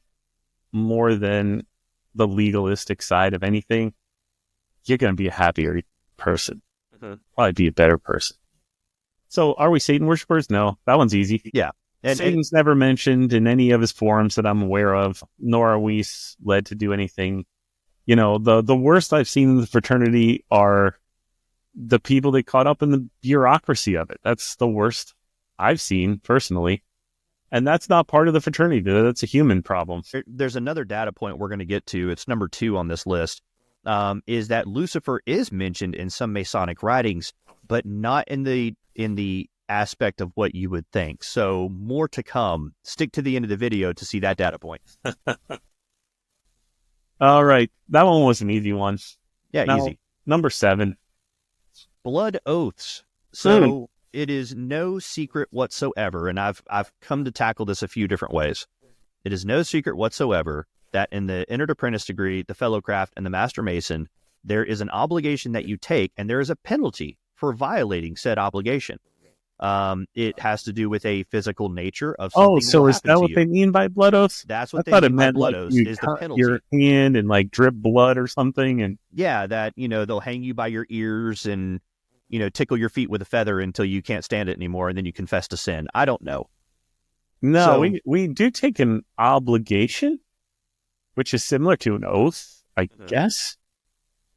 Speaker 2: more than the legalistic side of anything, you're going to be a happier person. Probably be a better person. So are we Satan worshipers? No, that one's easy.
Speaker 4: Yeah.
Speaker 2: And Satan's never mentioned in any of his forums that I'm aware of, nor are we led to do anything. The worst I've seen in the fraternity are the people that caught up in the bureaucracy of it. That's the worst I've seen personally. And that's not part of the fraternity. That's a human problem.
Speaker 4: There's another data point we're going to get to. It's number 2 on this list, is that Lucifer is mentioned in some Masonic writings, but not in the aspect of what you would think. So more to come. Stick to the end of the video to see that data point.
Speaker 2: All right. That one was an easy one.
Speaker 4: Yeah,
Speaker 2: now,
Speaker 4: easy.
Speaker 2: Number 7.
Speaker 4: Blood oaths. So it is no secret whatsoever, and I've come to tackle this a few different ways. It is no secret whatsoever that in the entered apprentice degree, the fellowcraft, and the master mason, there is an obligation that you take, and there is a penalty for violating said obligation. It has to do with a physical nature of something.
Speaker 2: Oh, so is that what they mean by blood oaths?
Speaker 4: That's what they mean by blood oaths, is the penalty.
Speaker 2: Your hand and drip blood or something, and
Speaker 4: that they'll hang you by your ears and tickle your feet with a feather until you can't stand it anymore, and then you confess to sin. I don't know.
Speaker 2: No, so, we do take an obligation, which is similar to an oath, I guess.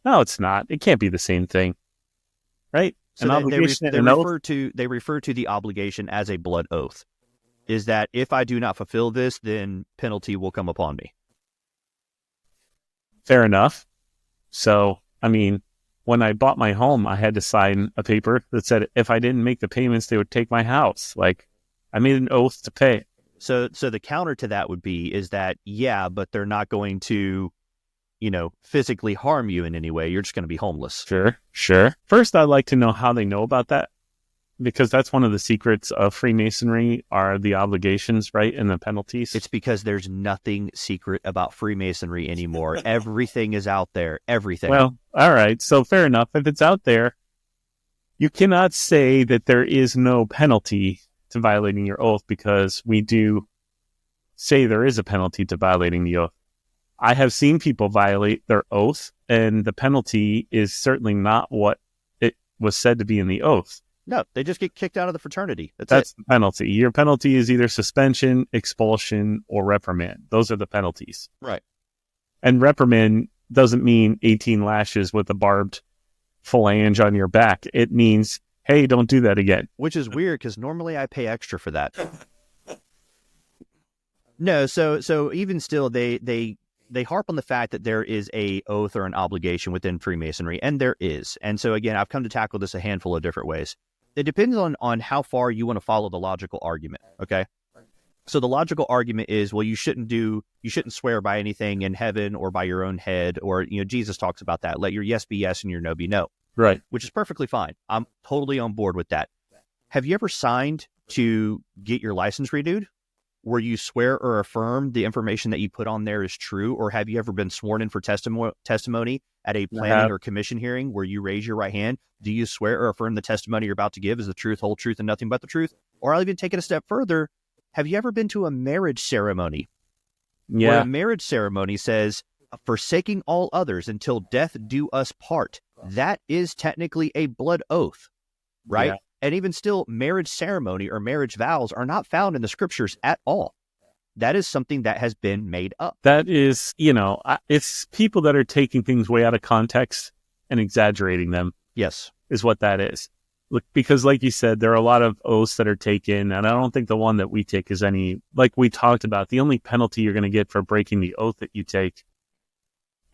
Speaker 2: No, it's not. It can't be the same thing, right?
Speaker 4: So they refer to the obligation as a blood oath. Is that if I do not fulfill this, then penalty will come upon me.
Speaker 2: Fair enough. So, when I bought my home, I had to sign a paper that said if I didn't make the payments, they would take my house. I made an oath to pay.
Speaker 4: So the counter to that would be is that, yeah, but they're not going to, physically harm you in any way. You're just going to be homeless.
Speaker 2: Sure. First, I'd like to know how they know about that, because that's one of the secrets of Freemasonry are the obligations, right, and the penalties.
Speaker 4: It's because there's nothing secret about Freemasonry anymore. Everything is out there. Everything.
Speaker 2: Well, all right. So fair enough. If it's out there, you cannot say that there is no penalty to violating your oath, because we do say there is a penalty to violating the oath. I have seen people violate their oath, and the penalty is certainly not what it was said to be in the oath.
Speaker 4: No, they just get kicked out of the fraternity.
Speaker 2: That's the penalty. Your penalty is either suspension, expulsion, or reprimand. Those are the penalties.
Speaker 4: Right.
Speaker 2: And reprimand doesn't mean 18 lashes with a barbed phalange on your back. It means, hey, don't do that again.
Speaker 4: Which is weird, because normally I pay extra for that. No, so even still, they harp on the fact that there is a oath or an obligation within Freemasonry, and there is. And so again, I've come to tackle this a handful of different ways. It depends on how far you want to follow the logical argument, okay? So the logical argument is, well, you shouldn't swear by anything in heaven or by your own head, or, Jesus talks about that. Let your yes be yes and your no be no.
Speaker 2: Right.
Speaker 4: Which is perfectly fine. I'm totally on board with that. Have you ever signed to get your license renewed, where you swear or affirm the information that you put on there is true? Or have you ever been sworn in for testimony at a planning or commission hearing where you raise your right hand? Do you swear or affirm the testimony you're about to give is the truth, whole truth, and nothing but the truth? Or I'll even take it a step further. Have you ever been to a marriage ceremony?
Speaker 2: Yeah.
Speaker 4: Where a marriage ceremony says, forsaking all others until death do us part. That is technically a blood oath, right? Yeah. And even still, marriage ceremony or marriage vows are not found in the scriptures at all. That is something that has been made up.
Speaker 2: That is, it's people that are taking things way out of context and exaggerating them.
Speaker 4: Yes.
Speaker 2: Is what that is. Look, because like you said, there are a lot of oaths that are taken, and I don't think the one that we take is any, like we talked about, the only penalty you're going to get for breaking the oath that you take,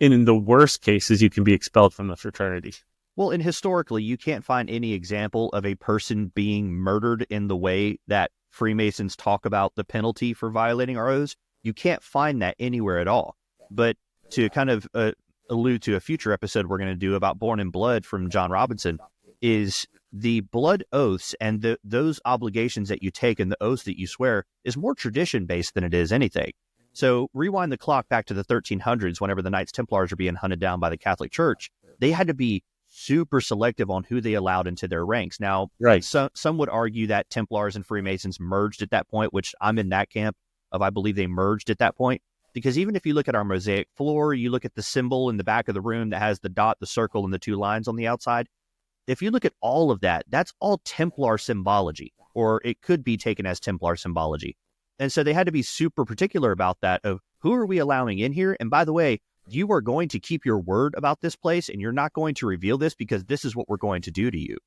Speaker 2: and in the worst cases, you can be expelled from the fraternity.
Speaker 4: Well, and historically, you can't find any example of a person being murdered in the way that Freemasons talk about the penalty for violating our oaths. You can't find that anywhere at all. But to kind of allude to a future episode we're going to do about Born in Blood from John Robinson, is the blood oaths and those obligations that you take and the oaths that you swear is more tradition-based than it is anything. So rewind the clock back to the 1300s, whenever the Knights Templars are being hunted down by the Catholic Church. They had to be super selective on who they allowed into their ranks. Now,
Speaker 2: right.
Speaker 4: Some would argue that Templars and Freemasons merged at that point, which I'm in that camp of I believe they merged at that point. Because even if you look at our mosaic floor, you look at the symbol in the back of the room that has the dot, the circle, and the two lines on the outside. If you look at all of that, that's all Templar symbology, or it could be taken as Templar symbology. And so they had to be super particular about that of who are we allowing in here? And by the way, you are going to keep your word about this place, and you're not going to reveal this because this is what we're going to do to you.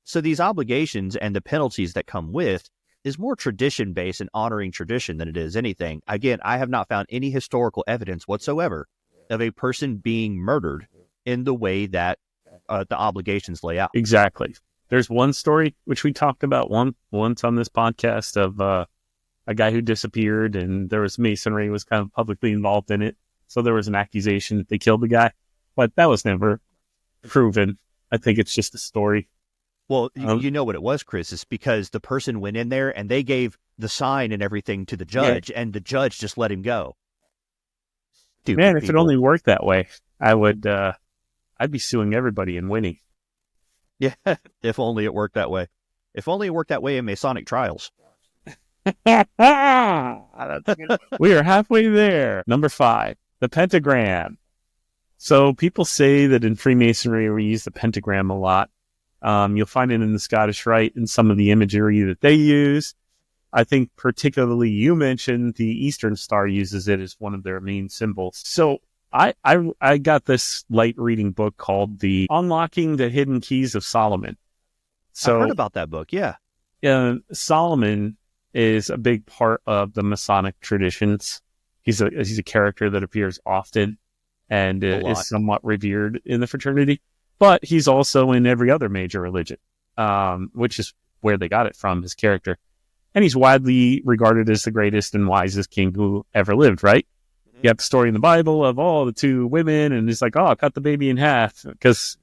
Speaker 4: So these obligations and the penalties that come with is more tradition-based and honoring tradition than it is anything. Again, I have not found any historical evidence whatsoever of a person being murdered in the way that the obligations lay out.
Speaker 2: Exactly. There's one story, which we talked about once on this podcast, of a guy who disappeared, and there was Masonry was kind of publicly involved in it. So there was an accusation that they killed the guy, but that was never proven. I think it's just a story.
Speaker 4: Well, you know what it was, Chris. It's because the person went in there and they gave the sign and everything to the judge, and the judge just let him go. Stupid
Speaker 2: Man, if
Speaker 4: people.
Speaker 2: it only worked that way, I'd be suing everybody and winning.
Speaker 4: Yeah, if only it worked that way. If only it worked that way in Masonic trials.
Speaker 2: We are halfway there. Number 5, the pentagram. So people say that in Freemasonry we use the pentagram a lot. You'll find it in the Scottish Rite and some of the imagery that they use. I think particularly you mentioned the Eastern Star uses it as one of their main symbols. So I got this light reading book called The Unlocking the Hidden Keys of Solomon. So
Speaker 4: I've heard about that book, yeah.
Speaker 2: Solomon is a big part of the Masonic traditions. He's a character that appears often and is somewhat revered in the fraternity. But he's also in every other major religion, which is where they got it from, his character. And he's widely regarded as the greatest and wisest king who ever lived, right? You have the story in the Bible of, the two women, and it's like, cut the baby in half, because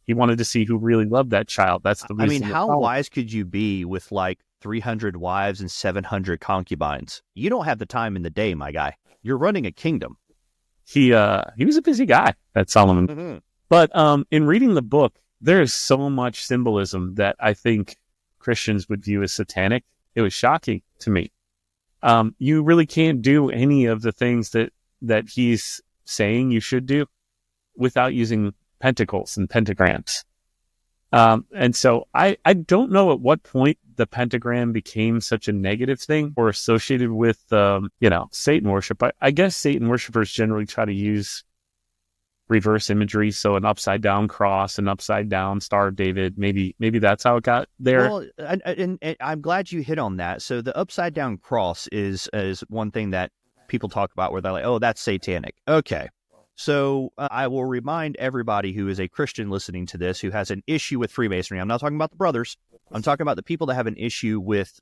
Speaker 2: he wanted to see who really loved that child. That's the reason.
Speaker 4: I mean, how wise could you be with like 300 wives and 700 concubines? You don't have the time in the day, my guy. You're running a kingdom.
Speaker 2: He was a busy guy, that Solomon. Mm-hmm. But in reading the book, there is so much symbolism that I think Christians would view as satanic. It was shocking to me. You really can't do any of the things that he's saying you should do without using pentacles and pentagrams. And so I don't know at what point the pentagram became such a negative thing or associated with, Satan worship. I guess Satan worshipers generally try to use reverse imagery. So an upside down cross, an upside down Star of David. Maybe that's how it got there.
Speaker 4: Well, and I'm glad you hit on that. So the upside down cross is one thing that people talk about where they're like, oh, that's satanic. Okay. So I will remind everybody who is a Christian listening to this, who has an issue with Freemasonry. I'm not talking about the brothers. I'm talking about the people that have an issue with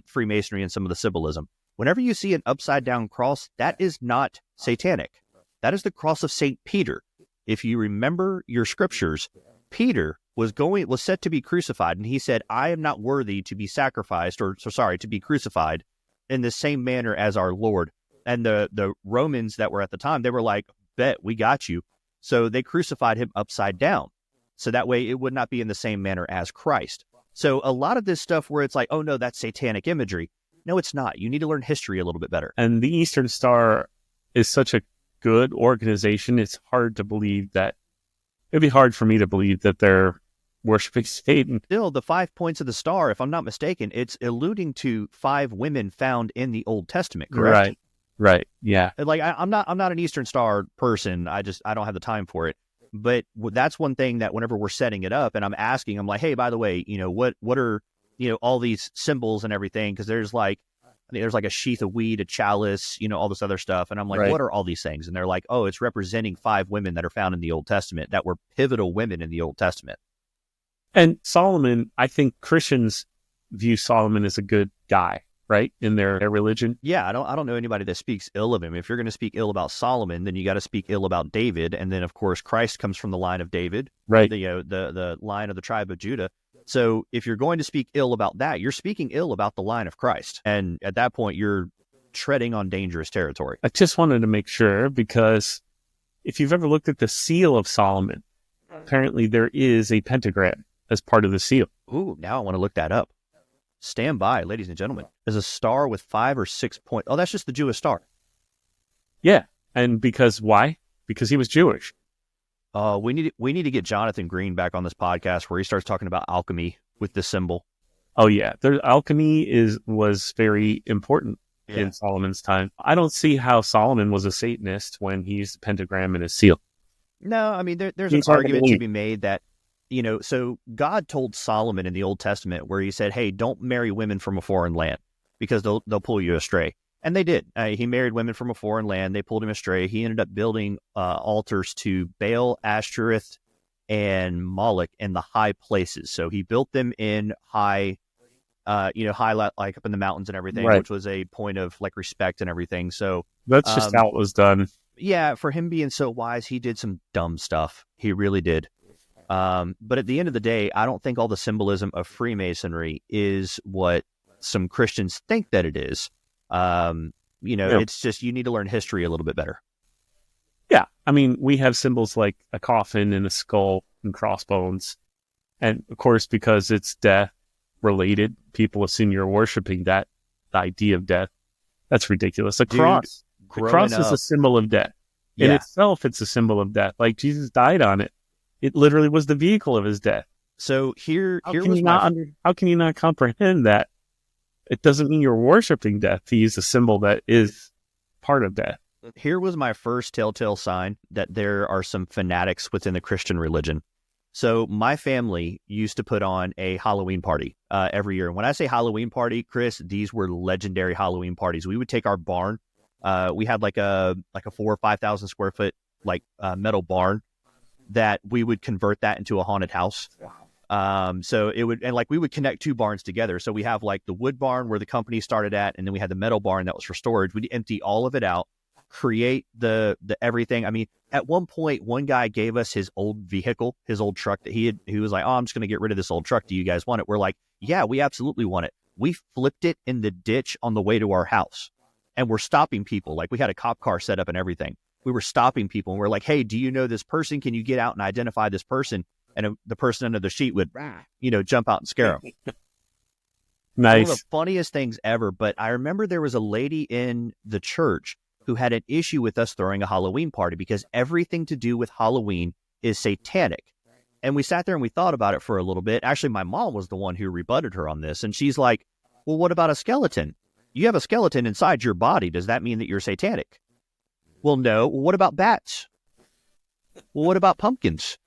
Speaker 4: Freemasonry and some of the symbolism. Whenever you see an upside down cross, that is not satanic. That is the cross of St. Peter. If you remember your scriptures, Peter was set to be crucified, and he said, I am not worthy to be to be crucified in the same manner as our Lord. And the Romans that were at the time, they were like, bet, we got you. So they crucified him upside down. So that way it would not be in the same manner as Christ. So a lot of this stuff where it's like, oh no, that's satanic imagery. No, it's not. You need to learn history a little bit better.
Speaker 2: And the Eastern Star is such a good organization. It's hard to believe that. It'd be hard for me to believe that they're worshiping Satan.
Speaker 4: Still, the 5 points of the star, if I'm not mistaken, it's alluding to 5 women found in the Old Testament, correct?
Speaker 2: Right. Yeah.
Speaker 4: Like I'm not an Eastern Star person. I don't have the time for it. But that's one thing that whenever we're setting it up and I'm asking, I'm like, hey, by the way, what are, all these symbols and everything? Because there's like a sheath of wheat, a chalice, all this other stuff. And I'm like, What are all these things? And they're like, oh, it's representing 5 women that are found in the Old Testament that were pivotal women in the Old Testament.
Speaker 2: And Solomon, I think Christians view Solomon as a good guy, right? In their religion.
Speaker 4: Yeah, I don't know anybody that speaks ill of him. If you're going to speak ill about Solomon, then you got to speak ill about David. And then, of course, Christ comes from the line of David,
Speaker 2: right?
Speaker 4: The line of the tribe of Judah. So if you're going to speak ill about that, you're speaking ill about the line of Christ. And at that point, you're treading on dangerous territory.
Speaker 2: I just wanted to make sure, because if you've ever looked at the seal of Solomon, apparently there is a pentagram as part of the seal.
Speaker 4: Ooh, now I want to look that up. Stand by, ladies and gentlemen. There's a star with 5 or 6 points. Oh, that's just the Jewish star.
Speaker 2: Yeah. And why? Because he was Jewish.
Speaker 4: We need to get Jonathan Green back on this podcast where he starts talking about alchemy with the symbol.
Speaker 2: Oh yeah, alchemy was very important in Solomon's time. I don't see how Solomon was a Satanist when he used the pentagram in his seal.
Speaker 4: No, I mean there's an argument to be made that so God told Solomon in the Old Testament where he said, "Hey, don't marry women from a foreign land because they'll pull you astray." And they did. He married women from a foreign land. They pulled him astray. He ended up building altars to Baal, Ashtoreth, and Moloch in the high places. So he built them in high, like up in the mountains and everything, right, which was a point of like respect and everything. So
Speaker 2: that's just how it was done.
Speaker 4: Yeah, for him being so wise, he did some dumb stuff. He really did. But at the end of the day, I don't think all the symbolism of Freemasonry is what some Christians think that it is. It's just you need to learn history a little bit better.
Speaker 2: Yeah. I mean, we have symbols like a coffin and a skull and crossbones. And of course, because it's death related, people assume you're worshiping the idea of death. That's ridiculous. The cross is a symbol of death. In itself, it's a symbol of death. Like Jesus died on it. It literally was the vehicle of his death.
Speaker 4: So how
Speaker 2: can you not comprehend that? It doesn't mean you're worshiping death to use a symbol that is part of death.
Speaker 4: Here was my first telltale sign that there are some fanatics within the Christian religion. So my family used to put on a Halloween party every year. And when I say Halloween party, Chris, these were legendary Halloween parties. We would take our barn. We had like a 4,000 or 5,000 square foot metal barn that we would convert that into a haunted house. So it would, and like we would connect two barns together. So we have like the wood barn where the company started at, and then we had the metal barn that was for storage. We'd empty all of it out, create the everything. I mean, at one point, one guy gave us his old vehicle, his old truck that he was like, oh, I'm just going to get rid of this old truck. Do you guys want it? We're like, yeah, we absolutely want it. We flipped it in the ditch on the way to our house, and we're stopping people. Like we had a cop car set up and everything. We were stopping people, and we're like, hey, do you know this person? Can you get out and identify this person? And the person under the sheet would, jump out and scare them.
Speaker 2: Nice.
Speaker 4: One of the funniest things ever. But I remember there was a lady in the church who had an issue with us throwing a Halloween party because everything to do with Halloween is satanic. And we sat there and we thought about it for a little bit. Actually, my mom was the one who rebutted her on this. And she's like, well, what about a skeleton? You have a skeleton inside your body. Does that mean that you're satanic? Well, no. Well, what about bats? Well, what about pumpkins?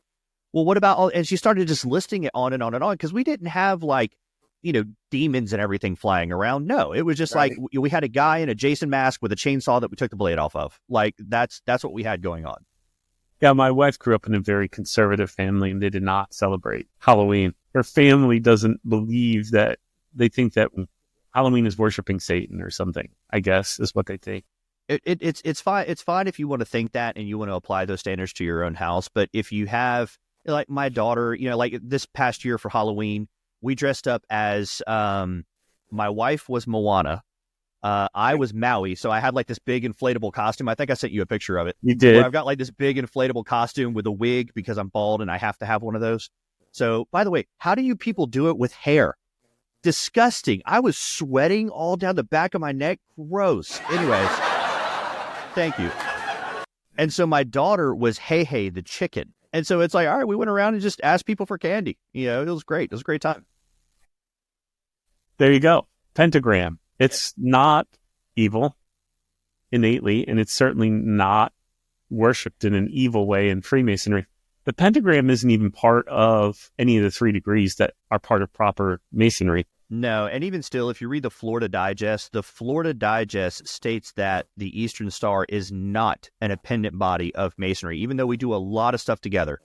Speaker 4: Well, what about all? And she started just listing it on and on and on because we didn't have like, demons and everything flying around. No, it was just like we had a guy in a Jason mask with a chainsaw that we took the blade off of. Like that's what we had going on.
Speaker 2: Yeah, my wife grew up in a very conservative family, and they did not celebrate Halloween. Her family doesn't believe that. They think that Halloween is worshiping Satan or something, I guess, is what they think.
Speaker 4: It's fine. It's fine if you want to think that and you want to apply those standards to your own house. But if you have, like my daughter, like this past year for Halloween, we dressed up as, my wife was Moana. I was Maui. So I had like this big inflatable costume. I think I sent you a picture of it.
Speaker 2: You did.
Speaker 4: Where I've got like this big inflatable costume with a wig because I'm bald and I have to have one of those. So by the way, how do you people do it with hair? Disgusting. I was sweating all down the back of my neck. Gross. Anyways, thank you. And so my daughter was Hey the chicken. And so it's like, all right, we went around and just asked people for candy. It was great. It was a great time.
Speaker 2: There you go. Pentagram. It's not evil innately, and it's certainly not worshipped in an evil way in Freemasonry. The pentagram isn't even part of any of the 3 degrees that are part of proper Masonry.
Speaker 4: No, and even still, if you read the Florida Digest states that the Eastern Star is not an appendant body of Masonry. Even though we do a lot of stuff together,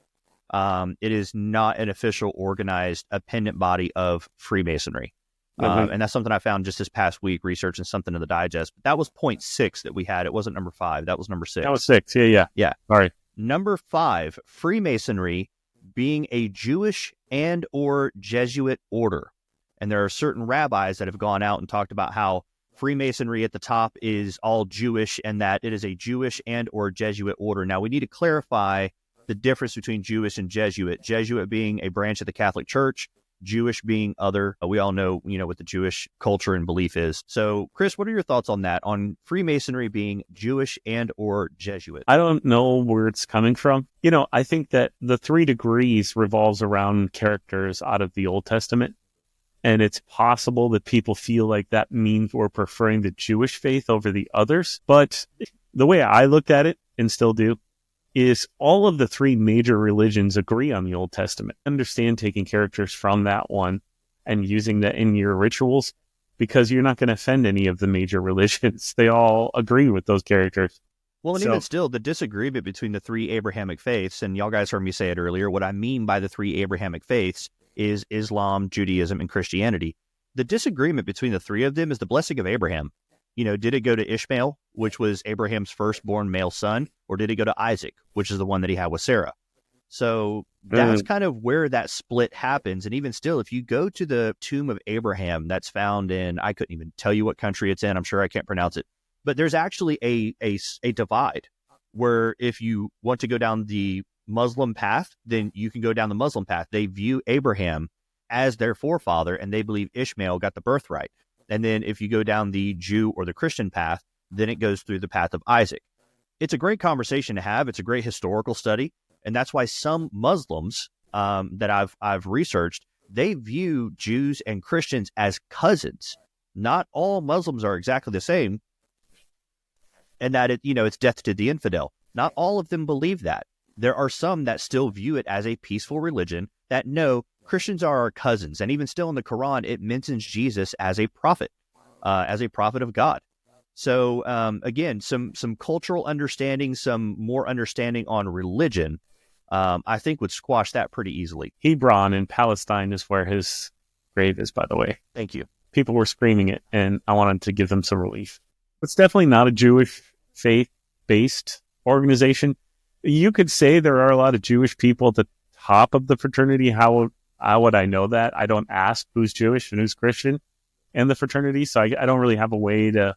Speaker 4: it is not an official organized appendant body of Freemasonry. And that's something I found just this past week researching something in the Digest. But that was point 6 that we had. It wasn't number 5. That was number 6.
Speaker 2: That was 6. Yeah. All right.
Speaker 4: Number 5, Freemasonry being a Jewish and or Jesuit order. And there are certain rabbis that have gone out and talked about how Freemasonry at the top is all Jewish and that it is a Jewish and or Jesuit order. Now, we need to clarify the difference between Jewish and Jesuit. Jesuit being a branch of the Catholic Church, Jewish being other. We all know, what the Jewish culture and belief is. So, Chris, what are your thoughts on that, on Freemasonry being Jewish and or Jesuit?
Speaker 2: I don't know where it's coming from. I think that the 3 degrees revolves around characters out of the Old Testament. And it's possible that people feel like that means we're preferring the Jewish faith over the others. But the way I looked at it, and still do, is all of the 3 major religions agree on the Old Testament. Understand taking characters from that one and using that in your rituals, because you're not going to offend any of the major religions. They all agree with those characters.
Speaker 4: Well, and even still, the disagreement between the 3 Abrahamic faiths, and y'all guys heard me say it earlier, what I mean by the 3 Abrahamic faiths is Islam, Judaism, and Christianity. The disagreement between the 3 of them is the blessing of Abraham. Did it go to Ishmael, which was Abraham's firstborn male son, or did it go to Isaac, which is the one that he had with Sarah? So that's kind of where that split happens. And even still, if you go to the tomb of Abraham that's found in, I couldn't even tell you what country it's in. I'm sure I can't pronounce it. But there's actually a divide where if you want to go down the Muslim path, then you can go down the Muslim path. They view Abraham as their forefather, and they believe Ishmael got the birthright. And then if you go down the Jew or the Christian path, then it goes through the path of Isaac. It's a great conversation to have. It's a great historical study. And that's why some Muslims that I've researched, they view Jews and Christians as cousins. Not all Muslims are exactly the same. And that it's death to the infidel. Not all of them believe that. There are some that still view it as a peaceful religion, that no, Christians are our cousins. And even still in the Quran, it mentions Jesus as a prophet of God. So again, some cultural understanding, some more understanding on religion. I think would squash that pretty easily.
Speaker 2: Hebron in Palestine is where his grave is, by the way.
Speaker 4: Thank you.
Speaker 2: People were screaming it, and I wanted to give them some relief. It's definitely not a Jewish faith-based organization. You could say there are a lot of Jewish people at the top of the fraternity. How would I know that? I don't ask who's Jewish and who's Christian in the fraternity, so I don't really have a way that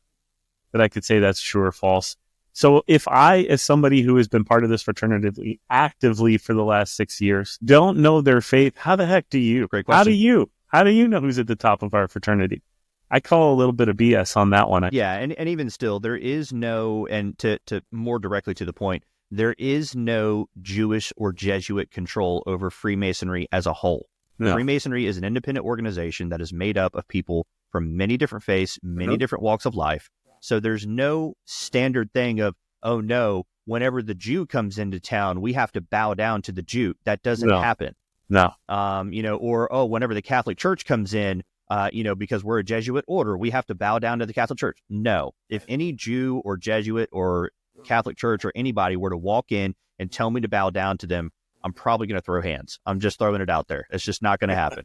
Speaker 2: I could say that's true or false. So if I, as somebody who has been part of this fraternity actively for the last 6 years, don't know their faith, how the heck do you?
Speaker 4: Great question.
Speaker 2: How do you know who's at the top of our fraternity? I call a little bit of BS on that one.
Speaker 4: Yeah, and even still, there is no, and to more directly to the point, there is no Jewish or Jesuit control over Freemasonry as a whole. No. Freemasonry is an independent organization that is made up of people from many different faiths, many different walks of life. So there's no standard thing of, oh no, whenever the Jew comes into town, we have to bow down to the Jew. That doesn't happen.
Speaker 2: No.
Speaker 4: Or whenever the Catholic Church comes in, because we're a Jesuit order, we have to bow down to the Catholic Church. No. If any Jew or Jesuit or Catholic Church or anybody were to walk in and tell me to bow down to them, I'm probably going to throw hands. I'm just throwing it out there. It's just not going to happen.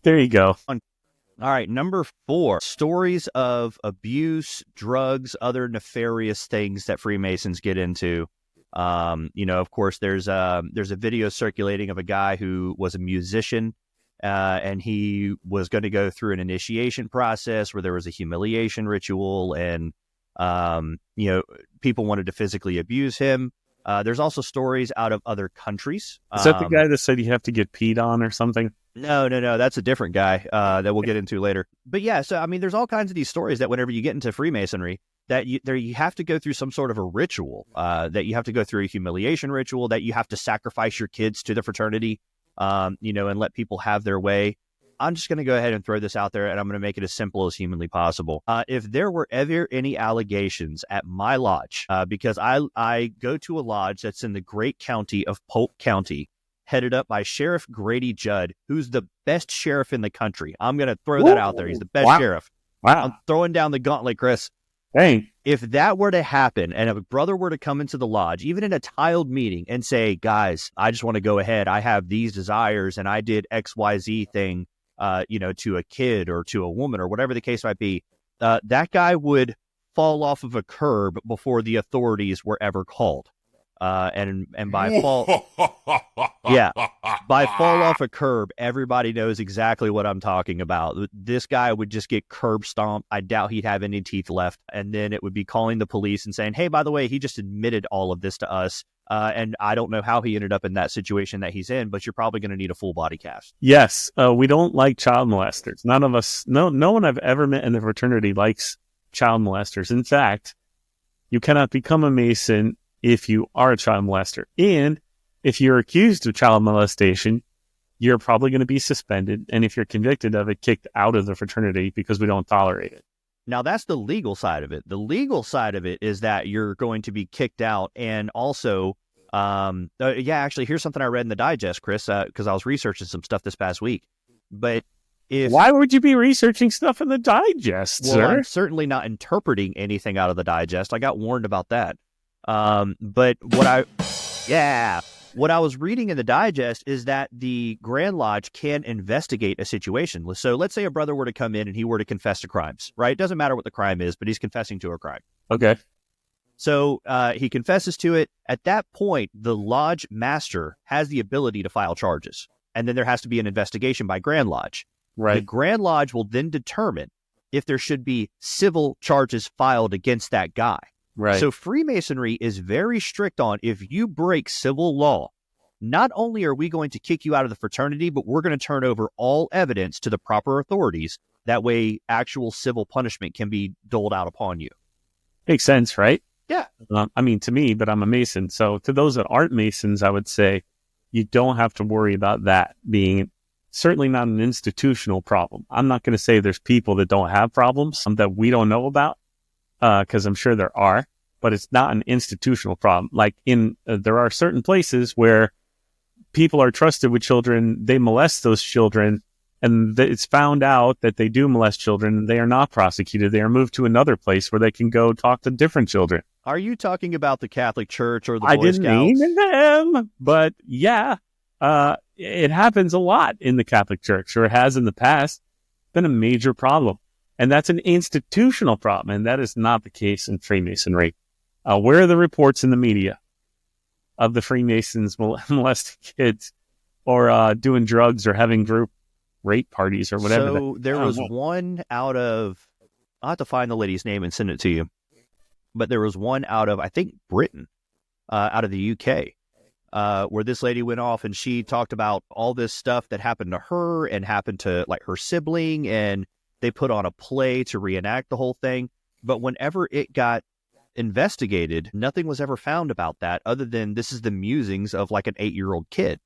Speaker 2: There you go.
Speaker 4: All right. Number 4, stories of abuse, drugs, other nefarious things that Freemasons get into. Of course, there's a video circulating of a guy who was a musician, and he was going to go through an initiation process where there was a humiliation ritual, and people wanted to physically abuse him. There's also stories out of other countries.
Speaker 2: Is that the guy that said you have to get peed on or something?
Speaker 4: No. That's a different guy that we'll get into later. But yeah, so I mean, there's all kinds of these stories that whenever you get into Freemasonry, that you have to go through some sort of a ritual, that you have to go through a humiliation ritual, that you have to sacrifice your kids to the fraternity, and let people have their way. I'm just going to go ahead and throw this out there, and I'm going to make it as simple as humanly possible. If there were ever any allegations at my lodge, because I go to a lodge that's in the great county of Polk County, headed up by Sheriff Grady Judd, who's the best sheriff in the country. I'm going to throw that out there. He's the best sheriff.
Speaker 2: Wow.
Speaker 4: I'm throwing down the gauntlet, Chris.
Speaker 2: Hey.
Speaker 4: If that were to happen and a brother were to come into the lodge, even in a tiled meeting, and say, guys, I just want to go ahead. I have these desires and I did XYZ thing, to a kid or to a woman or whatever the case might be, that guy would fall off of a curb before the authorities were ever called. And by fall, by fall off a curb, everybody knows exactly what I'm talking about. This guy would just get curb stomped. I doubt he'd have any teeth left. And then it would be calling the police and saying, hey, by the way, he just admitted all of this to us. And I don't know how he ended up in that situation that he's in, but you're probably going to need a full body cast.
Speaker 2: Yes. We don't like child molesters. None of us, no one I've ever met in the fraternity likes child molesters. In fact, you cannot become a Mason if you are a child molester. And if you're accused of child molestation, you're probably going to be suspended. And if you're convicted of it, kicked out of the fraternity because we don't tolerate it.
Speaker 4: Now, that's the legal side of it. The legal side of it is that you're going to be kicked out. And also, actually, here's something I read in the digest, Chris, because I was researching some stuff this past week. But
Speaker 2: why would you be researching stuff in the digest,
Speaker 4: sir? I'm certainly not interpreting anything out of the digest. I got warned about that. But what I was reading in the digest is that the Grand Lodge can investigate a situation. So let's say a brother were to come in and he were to confess to crimes, right? It doesn't matter what the crime is, but he's confessing to a crime.
Speaker 2: Okay.
Speaker 4: So he confesses to it. At that point, the lodge master has the ability to file charges. And then there has to be an investigation by Grand Lodge.
Speaker 2: Right.
Speaker 4: The Grand Lodge will then determine if there should be civil charges filed against that guy.
Speaker 2: Right.
Speaker 4: So Freemasonry is very strict on, if you break civil law, not only are we going to kick you out of the fraternity, but we're going to turn over all evidence to the proper authorities. That way, actual civil punishment can be doled out upon you.
Speaker 2: Makes sense, right?
Speaker 4: Yeah.
Speaker 2: To me, but I'm a Mason. So to those that aren't Masons, I would say you don't have to worry about that being certainly not an institutional problem. I'm not going to say there's people that don't have problems that we don't know about, because I'm sure there are, but it's not an institutional problem. Like there are certain places where people are trusted with children, they molest those children, and it's found out that they do molest children, and they are not prosecuted. They are moved to another place where they can go talk to different children.
Speaker 4: Are you talking about the Catholic Church or the
Speaker 2: I
Speaker 4: Boy
Speaker 2: didn't
Speaker 4: Scouts?
Speaker 2: name them, but yeah, it happens a lot in the Catholic Church, or it has in the past. Been a major problem, and that's an institutional problem, and that is not the case in Freemasonry. Where are the reports in the media of the Freemasons molesting kids, or doing drugs, or having group rape parties, or whatever?
Speaker 4: So there was one out of, I'll have to find the lady's name and send it to you, but there was one out of, I think, Britain, out of the UK, where this lady went off and she talked about all this stuff that happened to her and happened to like her sibling, and they put on a play to reenact the whole thing. But whenever it got investigated, nothing was ever found about that other than this is the musings of like an 8-year-old kid.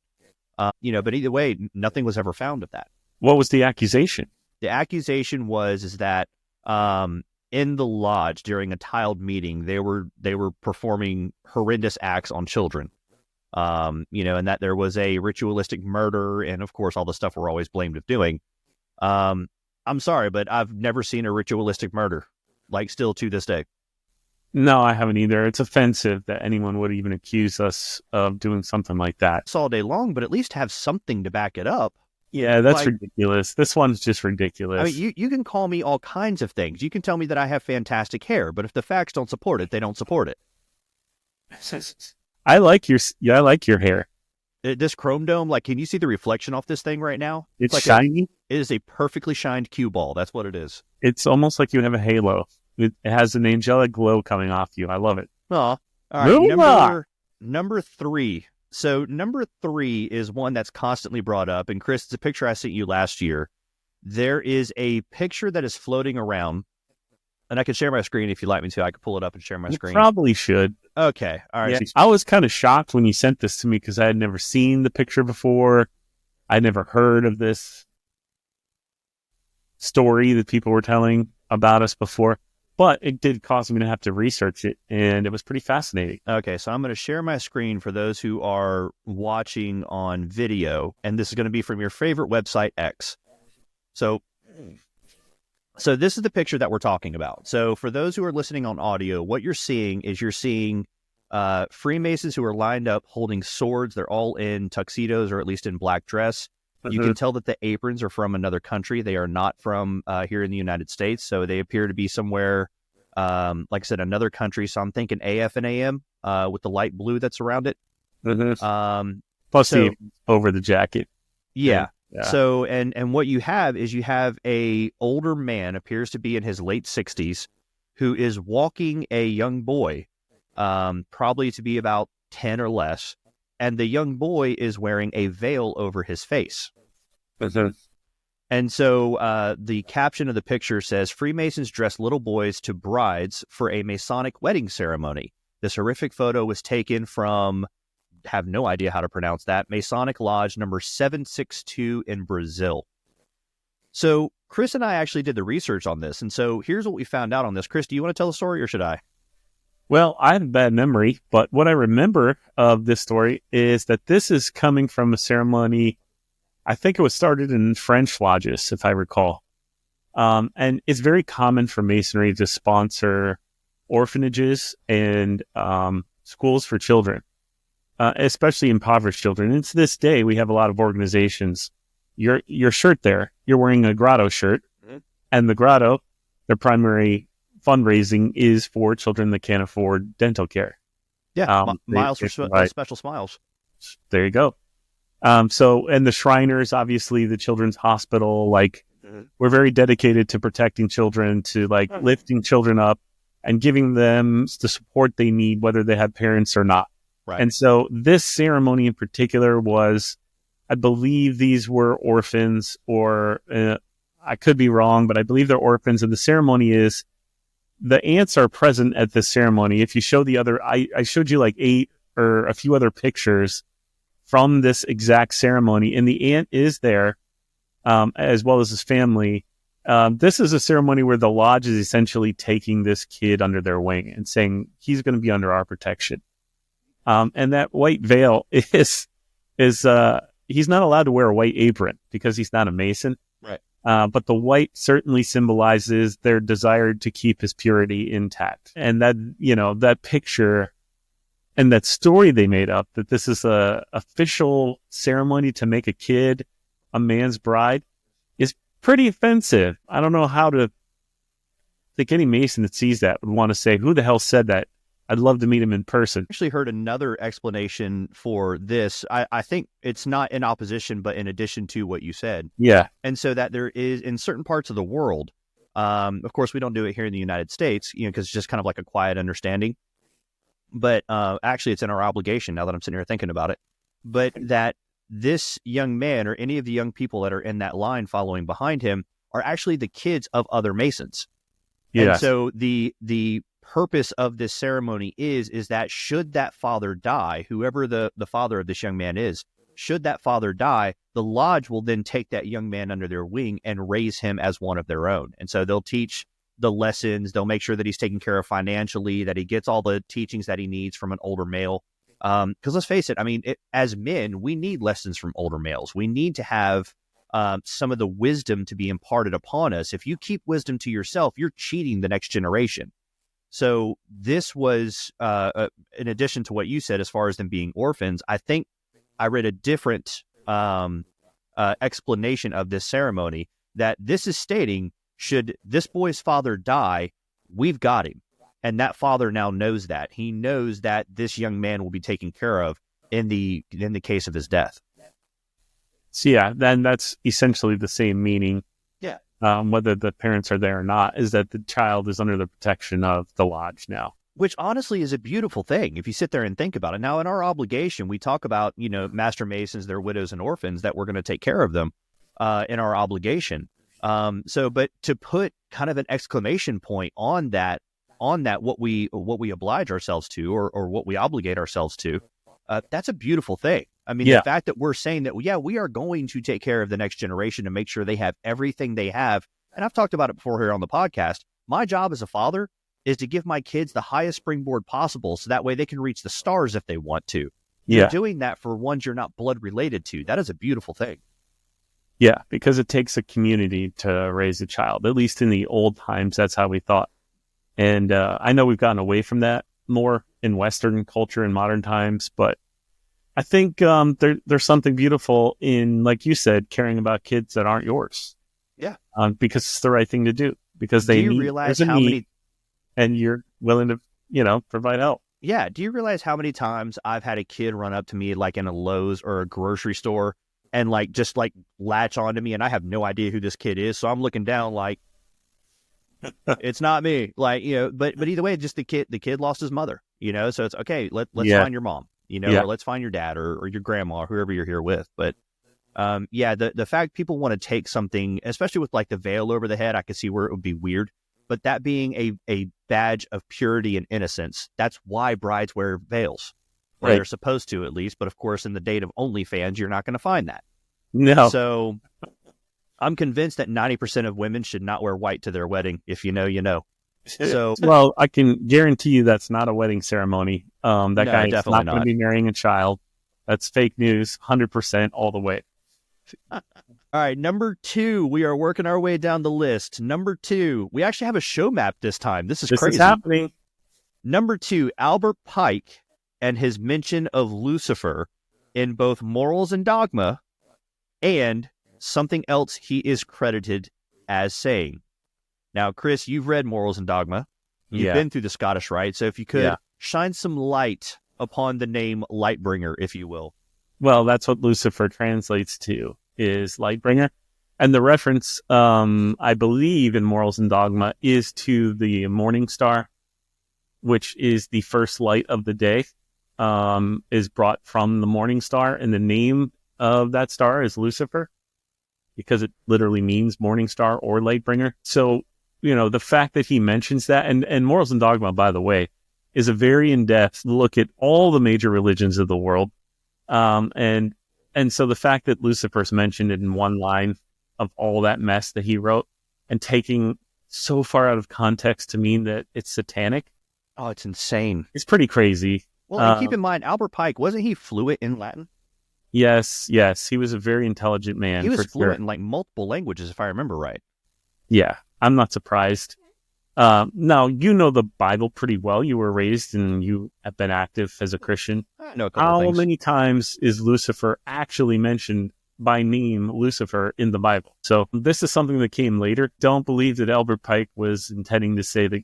Speaker 4: But either way, nothing was ever found of that.
Speaker 2: What was the accusation?
Speaker 4: The accusation is that in the lodge during a tiled meeting, they were performing horrendous acts on children. And that there was a ritualistic murder, and of course all the stuff we're always blamed of doing. I'm sorry, but I've never seen a ritualistic murder, like still to this day.
Speaker 2: No, I haven't either. It's offensive that anyone would even accuse us of doing something like that.
Speaker 4: It's all day long, but at least have something to back it up.
Speaker 2: Yeah, that's ridiculous. This one's just ridiculous.
Speaker 4: I mean, you can call me all kinds of things. You can tell me that I have fantastic hair, but if the facts don't support it, they don't support it.
Speaker 2: I like your hair.
Speaker 4: This chrome dome, like, can you see the reflection off this thing right now?
Speaker 2: It's
Speaker 4: like
Speaker 2: shiny.
Speaker 4: It is a perfectly shined cue ball. That's what it is.
Speaker 2: It's almost like you have a halo. It has an angelic glow coming off you. I love it.
Speaker 4: Oh, all right. Number 3. So number 3 is one that's constantly brought up. And Chris, it's a picture I sent you last year. There is a picture that is floating around. And I can share my screen if you'd like me to. I could pull it up and share my screen.
Speaker 2: Probably should.
Speaker 4: Okay. All right.
Speaker 2: Yeah, I was kind of shocked when you sent this to me because I had never seen the picture before. I'd never heard of this story that people were telling about us before. But it did cause me to have to research it, and it was pretty fascinating.
Speaker 4: Okay, so I'm going to share my screen for those who are watching on video, and this is going to be from your favorite website, X. So this is the picture that we're talking about. So for those who are listening on audio, what you're seeing Freemasons who are lined up holding swords. They're all in tuxedos, or at least in black dress. You can tell that the aprons are from another country. They are not from here in the United States. So they appear to be somewhere, like I said, another country. So I'm thinking AF and AM with the light blue that's around it.
Speaker 2: Plus over the jacket.
Speaker 4: Yeah. So, and what you have is a older man, appears to be in his late 60s, who is walking a young boy, probably to be about 10 or less. And the young boy is wearing a veil over his face. And so the caption of the picture says, Freemasons dress little boys to brides for a Masonic wedding ceremony. This horrific photo was taken from, have no idea how to pronounce that, Masonic Lodge number 762 in Brazil. So Chris and I actually did the research on this. And so here's what we found out on this. Chris, do you want to tell the story, or should I?
Speaker 2: Well, I have a bad memory, but what I remember of this story is that this is coming from a ceremony. I think it was started in French lodges, if I recall. And it's very common for Masonry to sponsor orphanages and schools for children, especially impoverished children. And to this day, we have a lot of organizations. Your shirt there, you're wearing a Grotto shirt, and the Grotto, their primary fundraising is for children that can't afford dental care.
Speaker 4: Yeah, miles for special smiles.
Speaker 2: There you go. So, and the Shriners, obviously the Children's Hospital, we're very dedicated to protecting children, to lifting children up and giving them the support they need, whether they have parents or not.
Speaker 4: Right.
Speaker 2: And so this ceremony in particular was, I believe these were orphans, or I could be wrong, but I believe they're orphans. And the ceremony is, the aunts are present at this ceremony. If you show the other, I showed you 8 or a few other pictures from this exact ceremony, and the aunt is there, as well as his family. This is a ceremony where the lodge is essentially taking this kid under their wing and saying he's going to be under our protection. And that white veil is he's not allowed to wear a white apron because he's not a Mason.
Speaker 4: Right.
Speaker 2: But the white certainly symbolizes their desire to keep his purity intact. And that, that picture and that story they made up, that this is a official ceremony to make a kid a man's bride, is pretty offensive. I don't know how to think any Mason that sees that would want to say, who the hell said that? I'd love to meet him in person.
Speaker 4: I actually heard another explanation for this. I think it's not in opposition, but in addition to what you said.
Speaker 2: Yeah.
Speaker 4: And so that there is, in certain parts of the world, of course, we don't do it here in the United States, because it's just kind of like a quiet understanding. But actually, it's in our obligation now that I'm sitting here thinking about it. But that this young man or any of the young people that are in that line following behind him are actually the kids of other Masons. Yes. And so the purpose of this ceremony is that should that father die, whoever the father of this young man is, should that father die, the lodge will then take that young man under their wing and raise him as one of their own. And so they'll teach the lessons, they'll make sure that he's taken care of financially, that he gets all the teachings that he needs from an older male. Because let's face it, I mean, as men, we need lessons from older males. We need to have some of the wisdom to be imparted upon us. If you keep wisdom to yourself, you're cheating the next generation. So this was, in addition to what you said, as far as them being orphans, I think I read a different explanation of this ceremony, that this is stating, should this boy's father die, we've got him. And that father now knows that. He knows that this young man will be taken care of in the case of his death.
Speaker 2: So yeah, then that's essentially the same meaning.
Speaker 4: Yeah.
Speaker 2: Whether the parents are there or not, is that the child is under the protection of the lodge now.
Speaker 4: Which honestly is a beautiful thing if you sit there and think about it. Now, in our obligation, we talk about, Master Masons, their widows and orphans, that we're going to take care of them in our obligation. But to put kind of an exclamation point on that, what we oblige ourselves to, or what we obligate ourselves to, that's a beautiful thing. I mean, The fact that we're saying that, we are going to take care of the next generation and make sure they have everything they have. And I've talked about it before here on the podcast. My job as a father is to give my kids the highest springboard possible, so that way they can reach the stars if they want to.
Speaker 2: Yeah.
Speaker 4: You're doing that for ones you're not blood related to. That is a beautiful thing.
Speaker 2: Yeah, because it takes a community to raise a child. At least in the old times, that's how we thought. And I know we've gotten away from that more in Western culture in modern times, but I think there's something beautiful in, like you said, caring about kids that aren't yours.
Speaker 4: Yeah.
Speaker 2: Because it's the right thing to do. Because they
Speaker 4: realize how many,
Speaker 2: and you're willing to, provide help.
Speaker 4: Yeah. Do you realize how many times I've had a kid run up to me, like in a Lowe's or a grocery store, and just latch onto me, and I have no idea who this kid is. So I'm looking down like, it's not me. But either way, just the kid lost his mother, so it's okay. Let's find your mom, or let's find your dad or your grandma, or whoever you're here with. But the fact people want to take something, especially with the veil over the head, I could see where it would be weird, but that being a badge of purity and innocence, that's why brides wear veils. Or they're supposed to, at least. But of course, in the date of OnlyFans, you're not going to find that.
Speaker 2: No.
Speaker 4: So I'm convinced that 90% of women should not wear white to their wedding. If you know, you know. So,
Speaker 2: well, I can guarantee you that's not a wedding ceremony. That guy is not going to be marrying a child. That's fake news, 100% all the way.
Speaker 4: All right, number 2. We are working our way down the list. Number 2. We actually have a show map this time. This is crazy.
Speaker 2: This is happening.
Speaker 4: Number 2, Albert Pike and his mention of Lucifer in both Morals and Dogma, and something else he is credited as saying. Now, Chris, you've read Morals and Dogma. You've been through the Scottish Rite. So if you could shine some light upon the name Lightbringer, if you will.
Speaker 2: Well, that's what Lucifer translates to, is Lightbringer. And the reference, I believe, in Morals and Dogma is to the morning star, which is the first light of the day, is brought from the morning star. And the name of that star is Lucifer, because it literally means morning star or Lightbringer. So, the fact that he mentions that, and Morals and Dogma, by the way, is a very in-depth look at all the major religions of the world. And so the fact that Lucifer's mentioned in one line of all that mess that he wrote, and taking so far out of context to mean that it's satanic.
Speaker 4: Oh, it's insane.
Speaker 2: It's pretty crazy.
Speaker 4: Well, and keep in mind, Albert Pike, wasn't he fluent in Latin?
Speaker 2: Yes. He was a very intelligent man.
Speaker 4: He was
Speaker 2: for
Speaker 4: fluent
Speaker 2: sure.
Speaker 4: in like multiple languages, if I remember right.
Speaker 2: Yeah, I'm not surprised. Now, you know the Bible pretty well. You were raised and you have been active as a Christian.
Speaker 4: I know a couple of
Speaker 2: How
Speaker 4: things.
Speaker 2: many times is Lucifer actually mentioned by name, Lucifer, in the Bible? So this is something that came later. Don't believe that Albert Pike was intending to say that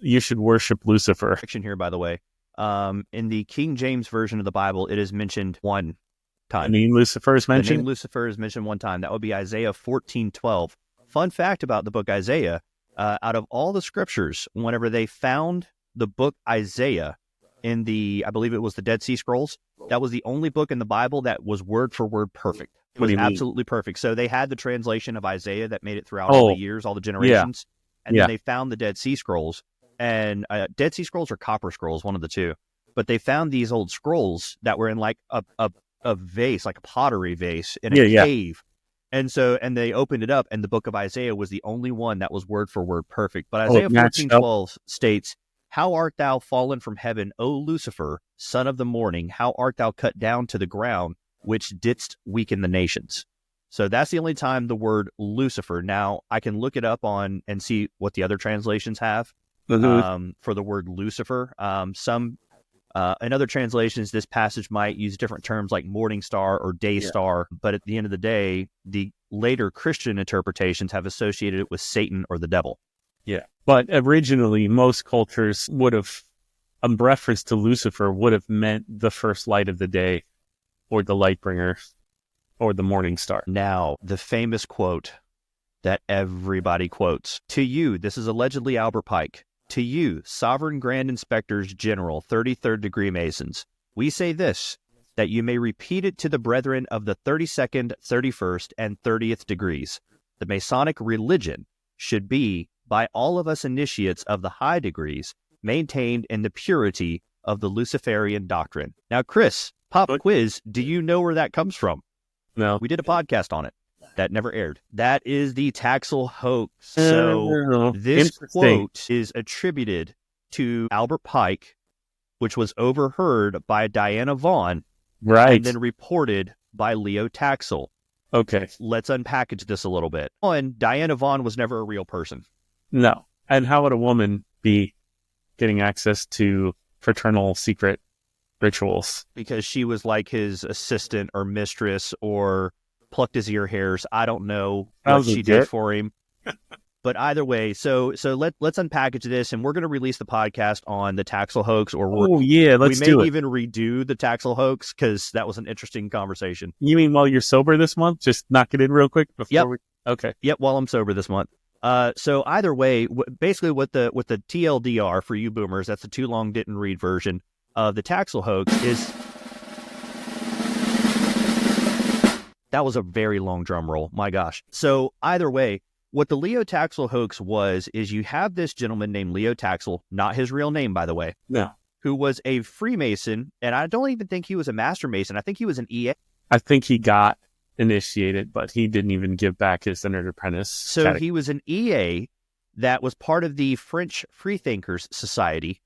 Speaker 2: you should worship Lucifer.
Speaker 4: Here, by the way, in the King James version of the Bible, it is mentioned one time.
Speaker 2: The name Lucifer is
Speaker 4: The
Speaker 2: mentioned?
Speaker 4: name Lucifer is mentioned one time. That would be Isaiah 14:12. Fun fact about the book Isaiah, out of all the scriptures, whenever they found the book Isaiah in I believe it was the Dead Sea Scrolls, that was the only book in the Bible that was word for word perfect. It was absolutely perfect. So they had the translation of Isaiah that made it throughout all the years, all the generations. And then they found the Dead Sea Scrolls. And Dead Sea Scrolls or Copper Scrolls, one of the two. But they found these old scrolls that were in like a vase, like a pottery vase in a cave. And they opened it up, and the book of Isaiah was the only one that was word for word perfect. But Isaiah 14:12 states, "How art thou fallen from heaven, O Lucifer, son of the morning? How art thou cut down to the ground, which didst weaken the nations?" So that's the only time the word Lucifer. Now, I can look it up on and see what the other translations have for the word Lucifer. In other translations, this passage might use different terms like morning star or day star, but at the end of the day, the later Christian interpretations have associated it with Satan or the devil.
Speaker 2: Yeah. But originally, most cultures would have, a reference to Lucifer would have meant the first light of the day, or the light bringer, or the morning star.
Speaker 4: Now, the famous quote that everybody quotes. "To you," this is allegedly Albert Pike, "to you, Sovereign Grand Inspectors General, 33rd degree Masons, we say this, that you may repeat it to the brethren of the 32nd, 31st, and 30th degrees. The Masonic religion should be, by all of us initiates of the high degrees, maintained in the purity of the Luciferian doctrine." Now, Chris, pop quiz, do you know where that comes from?
Speaker 2: No.
Speaker 4: We did a podcast on it. That never aired. That is the Taxel hoax. So this quote is attributed to Albert Pike, which was overheard by Diana Vaughn, and then reported by Leo Taxel.
Speaker 2: Okay.
Speaker 4: Let's unpackage this a little bit. One, Diana Vaughn was never a real person.
Speaker 2: No. And how would a woman be getting access to fraternal secret rituals?
Speaker 4: Because she was like his assistant or mistress, or plucked his ear hairs. I don't know what she did for him. But either way, so let's unpackage this, and we're going to release the podcast on the Taxel hoax, or
Speaker 2: let's do it.
Speaker 4: We may even redo the Taxel hoax, because that was an interesting conversation.
Speaker 2: You mean while you're sober this month? Just knock it in real quick before Okay.
Speaker 4: Yep, while I'm sober this month. So either way, basically what the TLDR for you boomers, that's the too long didn't read version of the Taxel hoax is. That was a very long drum roll. My gosh. So either way, what the Leo Taxel hoax is you have this gentleman named Leo Taxel, not his real name, by the way, who was a Freemason. And I don't even think he was a Master Mason. I think he was an EA.
Speaker 2: I think he got initiated, but he didn't even give back his entered apprentice.
Speaker 4: So he was an EA that was part of the French Freethinkers Society.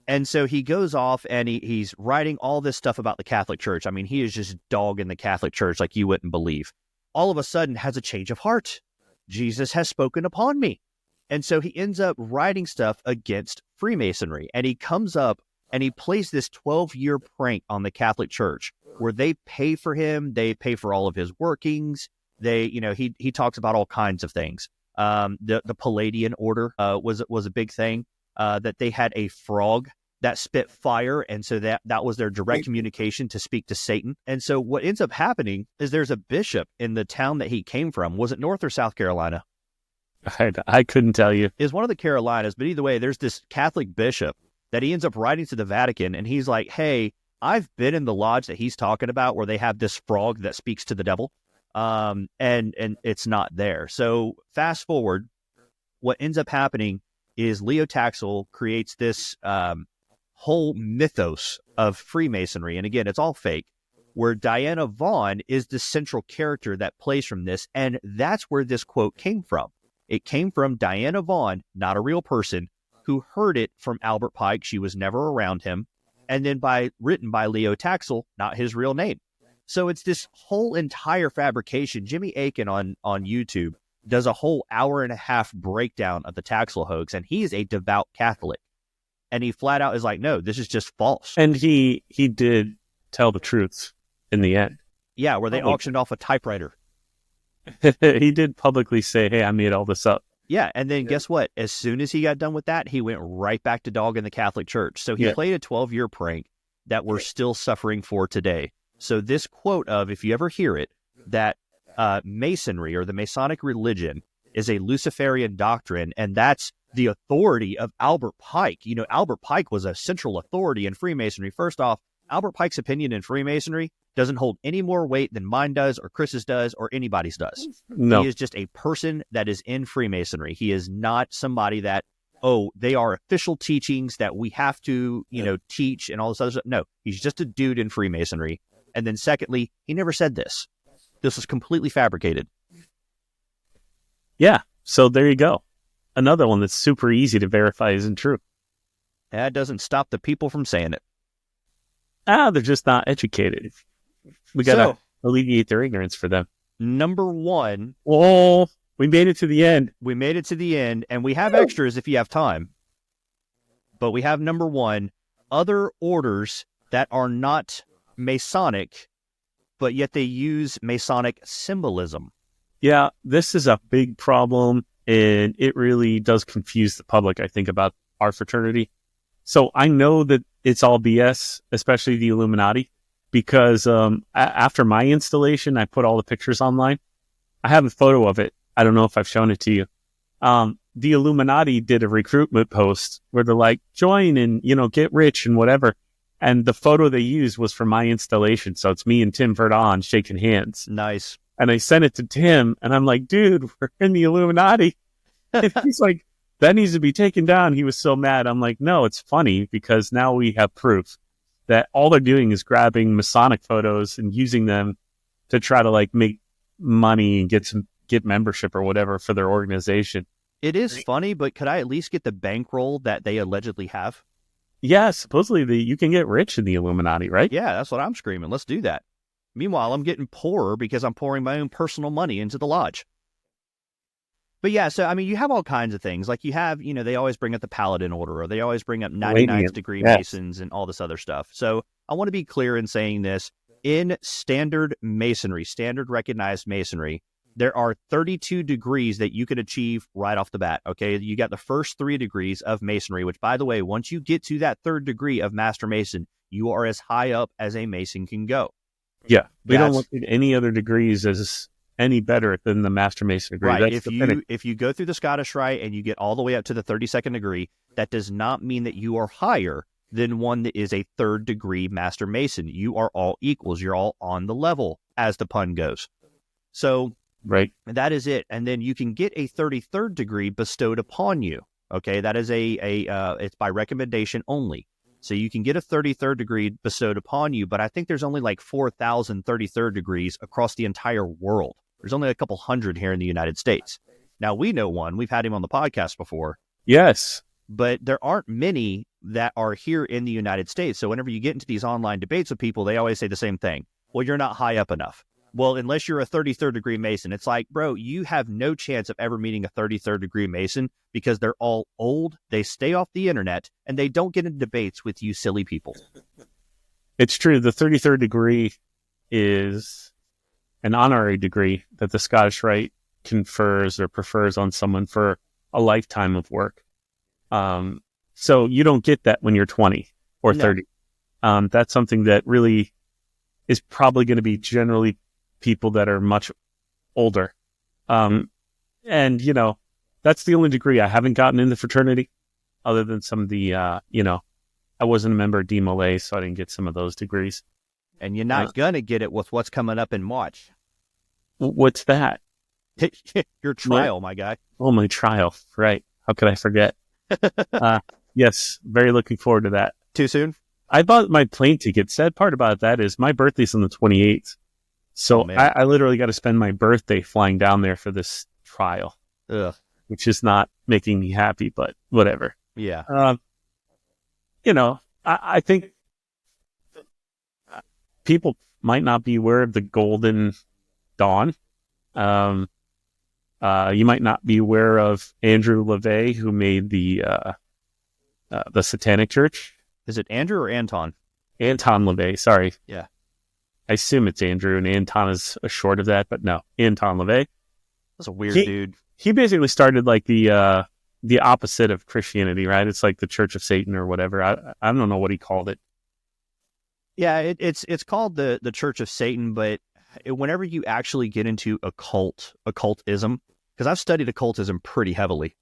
Speaker 4: And so he goes off and he's writing all this stuff about the Catholic Church. I mean, he is just dogging the Catholic Church like you wouldn't believe. All of a sudden has a change of heart. Jesus has spoken upon me. And so he ends up writing stuff against Freemasonry. And he comes up and he plays this 12-year prank on the Catholic Church where they pay for him. They pay for all of his workings. He talks about all kinds of things. The Palladian order was a big thing. That they had a frog that spit fire, and so that was their direct communication to speak to Satan. And so what ends up happening is there's a bishop in the town that he came from. Was it North or South Carolina?
Speaker 2: I couldn't tell you.
Speaker 4: It's one of the Carolinas, but either way, there's this Catholic bishop that he ends up writing to the Vatican, and he's like, hey, I've been in the lodge that he's talking about where they have this frog that speaks to the devil, and it's not there. So fast forward, what ends up happening is Leo Taxel creates this whole mythos of Freemasonry. And again, it's all fake, where Diana Vaughn is the central character that plays from this. And that's where this quote came from. It came from Diana Vaughn, not a real person, who heard it from Albert Pike. She was never around him. and then written by Leo Taxel, not his real name. So it's this whole entire fabrication. Jimmy Akin on YouTube does a whole 1.5-hour breakdown of the Taxel hoax, and he's a devout Catholic. And he flat out is like, no, this is just false.
Speaker 2: And he did tell the truth in the end.
Speaker 4: Yeah, where they auctioned off a typewriter.
Speaker 2: He did publicly say, hey, I made all this up.
Speaker 4: Yeah, and then guess what? As soon as he got done with that, he went right back to dogging the Catholic Church. So he played a 12-year prank that we're still suffering for today. So this quote of, if you ever hear it, that Masonry or the Masonic religion is a Luciferian doctrine, and that's the authority of Albert Pike. You know, Albert Pike was a central authority in Freemasonry. First off, Albert Pike's opinion in Freemasonry doesn't hold any more weight than mine does or Chris's does or anybody's does. No. He is just a person that is in Freemasonry. He is not somebody that, they are official teachings that we have to, teach and all this other stuff. No, he's just a dude in Freemasonry. And then secondly, he never said this. This was completely fabricated.
Speaker 2: Yeah. So there you go. Another one that's super easy to verify isn't true.
Speaker 4: That doesn't stop the people from saying it.
Speaker 2: They're just not educated. We got to alleviate their ignorance for them.
Speaker 4: Number one.
Speaker 2: Oh, we made it to the end.
Speaker 4: We made it to the end, and we have extras if you have time. But we have number one, other orders that are not Masonic, but yet they use Masonic symbolism.
Speaker 2: Yeah, this is a big problem, and it really does confuse the public, I think, about our fraternity. So I know that it's all BS, especially the Illuminati, because after my installation, I put all the pictures online. I have a photo of it. I don't know if I've shown it to you. The Illuminati did a recruitment post where they're like, join and, get rich and whatever. And the photo they used was for my installation. So it's me and Tim Verdon shaking hands.
Speaker 4: Nice.
Speaker 2: And I sent it to Tim, and I'm like, dude, we're in the Illuminati. And he's like, that needs to be taken down. He was so mad. I'm like, no, it's funny because now we have proof that all they're doing is grabbing Masonic photos and using them to try to make money and get membership or whatever for their organization.
Speaker 4: It is funny, but could I at least get the bankroll that they allegedly have?
Speaker 2: Yeah, supposedly you can get rich in the Illuminati, right?
Speaker 4: Yeah, that's what I'm screaming. Let's do that. Meanwhile, I'm getting poorer because I'm pouring my own personal money into the lodge. But yeah, so, you have all kinds of things. Like you have, they always bring up the Paladin Order, or they always bring up 99th degree Masons and all this other stuff. So I want to be clear in saying this. In standard Masonry, standard recognized Masonry, there are 32 degrees that you can achieve right off the bat. Okay, you got the first 3 degrees of Masonry, which, by the way, once you get to that 3rd degree of Master Mason, you are as high up as a Mason can go.
Speaker 2: Yeah, we don't look at any other degrees as any better than the Master Mason degree.
Speaker 4: Right. If you go through the Scottish Rite and you get all the way up to the 32nd degree, that does not mean that you are higher than one that is a 3rd degree Master Mason. You are all equals. You're all on the level, as the pun goes. So
Speaker 2: right,
Speaker 4: that is it. And then you can get a 33rd degree bestowed upon you. Okay, that is it's by recommendation only. So you can get a 33rd degree bestowed upon you, but I think there's only 4,000 33rd degrees across the entire world. There's only a couple hundred here in the United States. Now, we know one. We've had him on the podcast before.
Speaker 2: Yes.
Speaker 4: But there aren't many that are here in the United States. So whenever you get into these online debates with people, they always say the same thing. Well, you're not high up enough. Well, unless you're a 33rd degree Mason, it's like, bro, you have no chance of ever meeting a 33rd degree Mason because they're all old, they stay off the internet, and they don't get into debates with you silly people.
Speaker 2: It's true. The 33rd degree is an honorary degree that the Scottish Rite confers or prefers on someone for a lifetime of work. So you don't get that when you're 20 or 30. That's something that really is probably going to be generally people that are much older. And, that's the only degree I haven't gotten in the fraternity other than some of the, I wasn't a member of DMLA, so I didn't get some of those degrees.
Speaker 4: And you're not going to get it with what's coming up in March.
Speaker 2: What's that?
Speaker 4: Your trial, my guy.
Speaker 2: Oh, my trial. Right. How could I forget? Yes. Very looking forward to that.
Speaker 4: Too soon?
Speaker 2: I bought my plane ticket. Sad part about that is my birthday's on the 28th. So I literally got to spend my birthday flying down there for this trial.
Speaker 4: Ugh.
Speaker 2: Which is not making me happy, but whatever.
Speaker 4: Yeah.
Speaker 2: I think people might not be aware of the Golden Dawn. You might not be aware of Andrew LaVey, who made the Satanic Church.
Speaker 4: Is it Andrew or Anton?
Speaker 2: Anton LaVey, sorry.
Speaker 4: Yeah.
Speaker 2: I assume it's Andrew, and Anton is a short of that, but no, Anton LaVey.
Speaker 4: That's a weird dude.
Speaker 2: He basically started like the opposite of Christianity, right? It's like the Church of Satan or whatever. I don't know what he called it.
Speaker 4: Yeah, it's called the Church of Satan, but whenever you actually get into occultism, because I've studied occultism pretty heavily,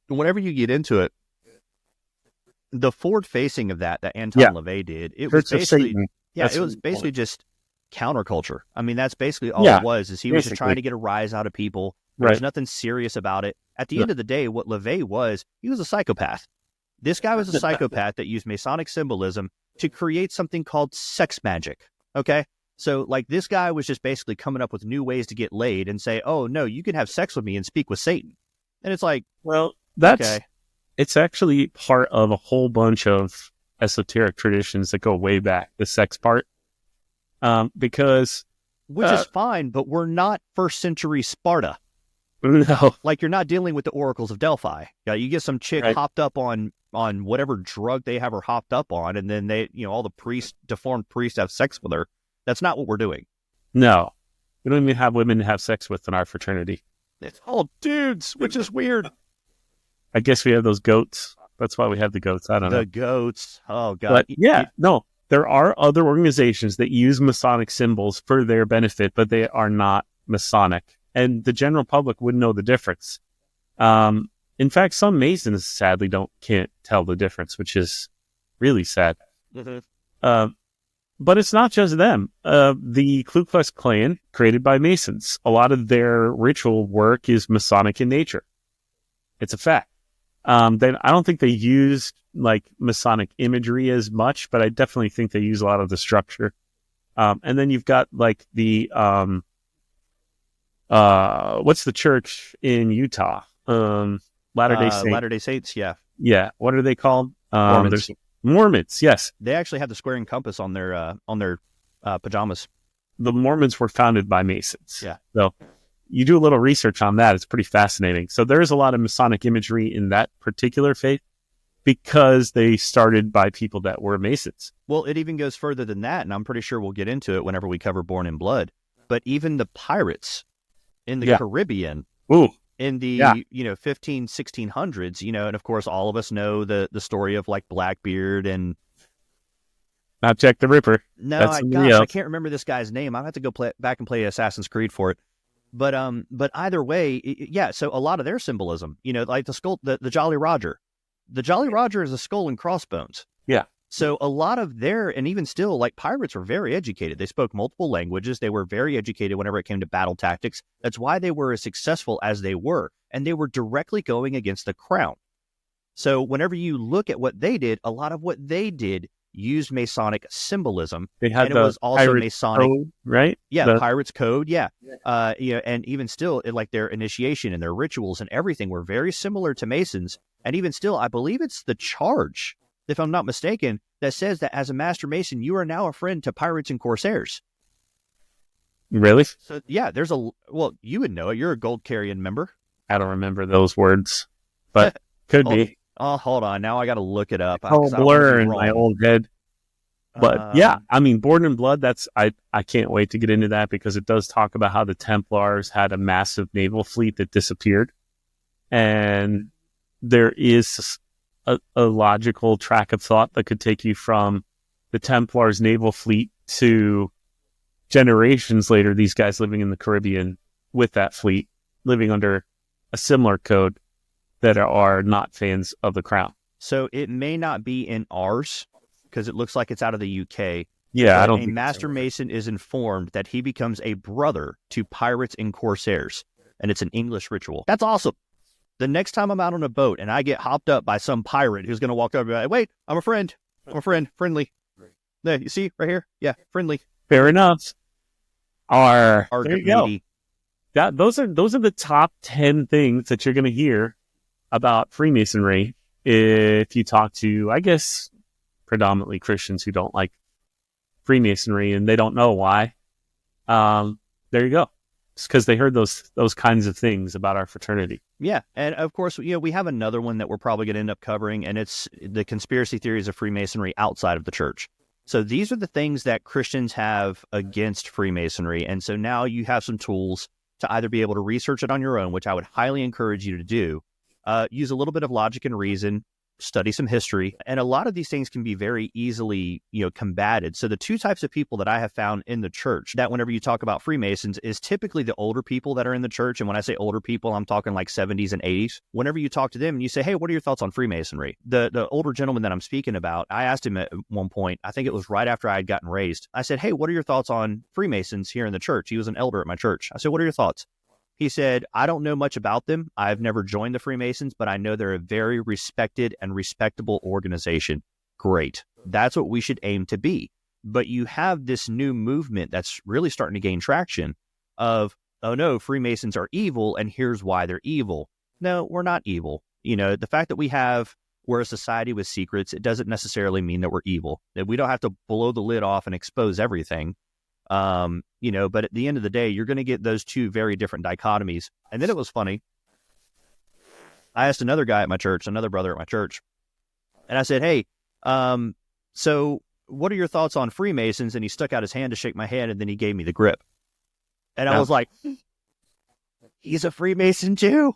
Speaker 4: whenever you get into it, the forward facing of that Anton LaVey did, it
Speaker 2: Church
Speaker 4: was basically
Speaker 2: of Satan.
Speaker 4: it was basically just counterculture. I mean, that's basically all it was. Is he was just trying to get a rise out of people. There's nothing serious about it. At the end of the day, what LaVey was, he was a psychopath. This guy was a psychopath that used Masonic symbolism to create something called sex magic. Okay? So, like, this guy was just basically coming up with new ways to get laid and say, oh, no, you can have sex with me and speak with Satan. And it's like,
Speaker 2: well, it's actually part of a whole bunch of esoteric traditions that go way back, the sex part. Because...
Speaker 4: Which is fine, but we're not first century Sparta.
Speaker 2: No.
Speaker 4: Like, you're not dealing with the oracles of Delphi. Yeah, you get some chick hopped up on whatever drug they have her hopped up on, and then they, all the deformed priests have sex with her. That's not what we're doing.
Speaker 2: No. We don't even have women to have sex with in our fraternity.
Speaker 4: It's all dudes, which is weird.
Speaker 2: I guess we have those goats. That's why we have the goats. I don't know.
Speaker 4: The goats. Oh, God.
Speaker 2: But no. There are other organizations that use Masonic symbols for their benefit, but they are not Masonic. And the general public wouldn't know the difference. In fact, some Masons sadly can't tell the difference, which is really sad. Mm-hmm. But it's not just them. The Ku Klux Klan, created by Masons, a lot of their ritual work is Masonic in nature. It's a fact. I don't think they used like Masonic imagery as much, but I definitely think they use a lot of the structure. And then you've got like the what's the church in Utah? Latter-day Saints.
Speaker 4: Latter-day Saints, yeah.
Speaker 2: Yeah. What are they called?
Speaker 4: Mormons.
Speaker 2: Mormons, yes.
Speaker 4: They actually have the square and compass on their pajamas.
Speaker 2: The Mormons were founded by Masons.
Speaker 4: Yeah.
Speaker 2: So you do a little research on that. It's pretty fascinating. So there is a lot of Masonic imagery in that particular faith because they started by people that were Masons.
Speaker 4: Well, it even goes further than that, and I'm pretty sure we'll get into it whenever we cover Born in Blood. But even the pirates in the Caribbean, in the 1600s, and of course all of us know the story of like Blackbeard and
Speaker 2: not Jack the Ripper.
Speaker 4: No, I can't remember this guy's name. I'll have to go back and play Assassin's Creed for it. But either way, so a lot of their symbolism, like the skull, the Jolly Roger. The Jolly Roger is a skull and crossbones.
Speaker 2: Yeah.
Speaker 4: So a lot of and even still, like, pirates were very educated. They spoke multiple languages. They were very educated whenever it came to battle tactics. That's why they were as successful as they were. And they were directly going against the crown. So whenever you look at what they did, a lot of what they did used Masonic symbolism.
Speaker 2: They had
Speaker 4: and it was also Masonic,
Speaker 2: code, right?
Speaker 4: Yeah, Pirates Code, yeah. And even still, like their initiation and their rituals and everything were very similar to Masons. And even still, I believe it's the charge, if I'm not mistaken, that says that as a Master Mason, you are now a friend to pirates and corsairs.
Speaker 2: Really?
Speaker 4: So, yeah, you would know it. You're a Gold Carrion member.
Speaker 2: I don't remember those words, but could be.
Speaker 4: Oh, hold on. Now I got to look it up.
Speaker 2: Oh, blur in my old head. But Born in Blood, I can't wait to get into that because it does talk about how the Templars had a massive naval fleet that disappeared. And there is a logical track of thought that could take you from the Templars' naval fleet to generations later, these guys living in the Caribbean with that fleet, living under a similar code that are not fans of the crown.
Speaker 4: So it may not be in ours because it looks like it's out of the UK.
Speaker 2: Yeah, I don't
Speaker 4: think a Master Mason is informed that he becomes a brother to pirates and corsairs, and it's an English ritual. That's awesome. The next time I'm out on a boat and I get hopped up by some pirate who's going to walk over and be like, wait, I'm a friend. Friendly. There, you see, right here? Yeah, friendly.
Speaker 2: Fair enough. There you
Speaker 4: go.
Speaker 2: Those are the top 10 things that you're going to hear about Freemasonry if you talk to, I guess, predominantly Christians who don't like Freemasonry and they don't know why. There you go. It's because they heard those kinds of things about our fraternity.
Speaker 4: Yeah. And of course, we have another one that we're probably going to end up covering, and it's the conspiracy theories of Freemasonry outside of the church. So these are the things that Christians have against Freemasonry. And so now you have some tools to either be able to research it on your own, which I would highly encourage you to do, use a little bit of logic and reason, study some history, and a lot of these things can be very easily, combated. So the two types of people that I have found in the church that whenever you talk about Freemasons is typically the older people that are in the church. And when I say older people, I'm talking like 70s and 80s. Whenever you talk to them and you say, hey, what are your thoughts on Freemasonry? The older gentleman that I'm speaking about, I asked him at one point, I think it was right after I had gotten raised. I said, hey, what are your thoughts on Freemasons here in the church? He was an elder at my church. I said, what are your thoughts? He said, I don't know much about them. I've never joined the Freemasons, but I know they're a very respected and respectable organization. Great. That's what we should aim to be. But you have this new movement that's really starting to gain traction of, oh no, Freemasons are evil, and here's why they're evil. No, we're not evil. The fact that we're a society with secrets, it doesn't necessarily mean that we're evil. That we don't have to blow the lid off and expose everything. But at the end of the day, you're going to get those two very different dichotomies. And then it was funny. I asked another guy at my church, another brother at my church, and I said, hey, so what are your thoughts on Freemasons? And he stuck out his hand to shake my hand, and then he gave me the grip. And I was like, he's a Freemason too.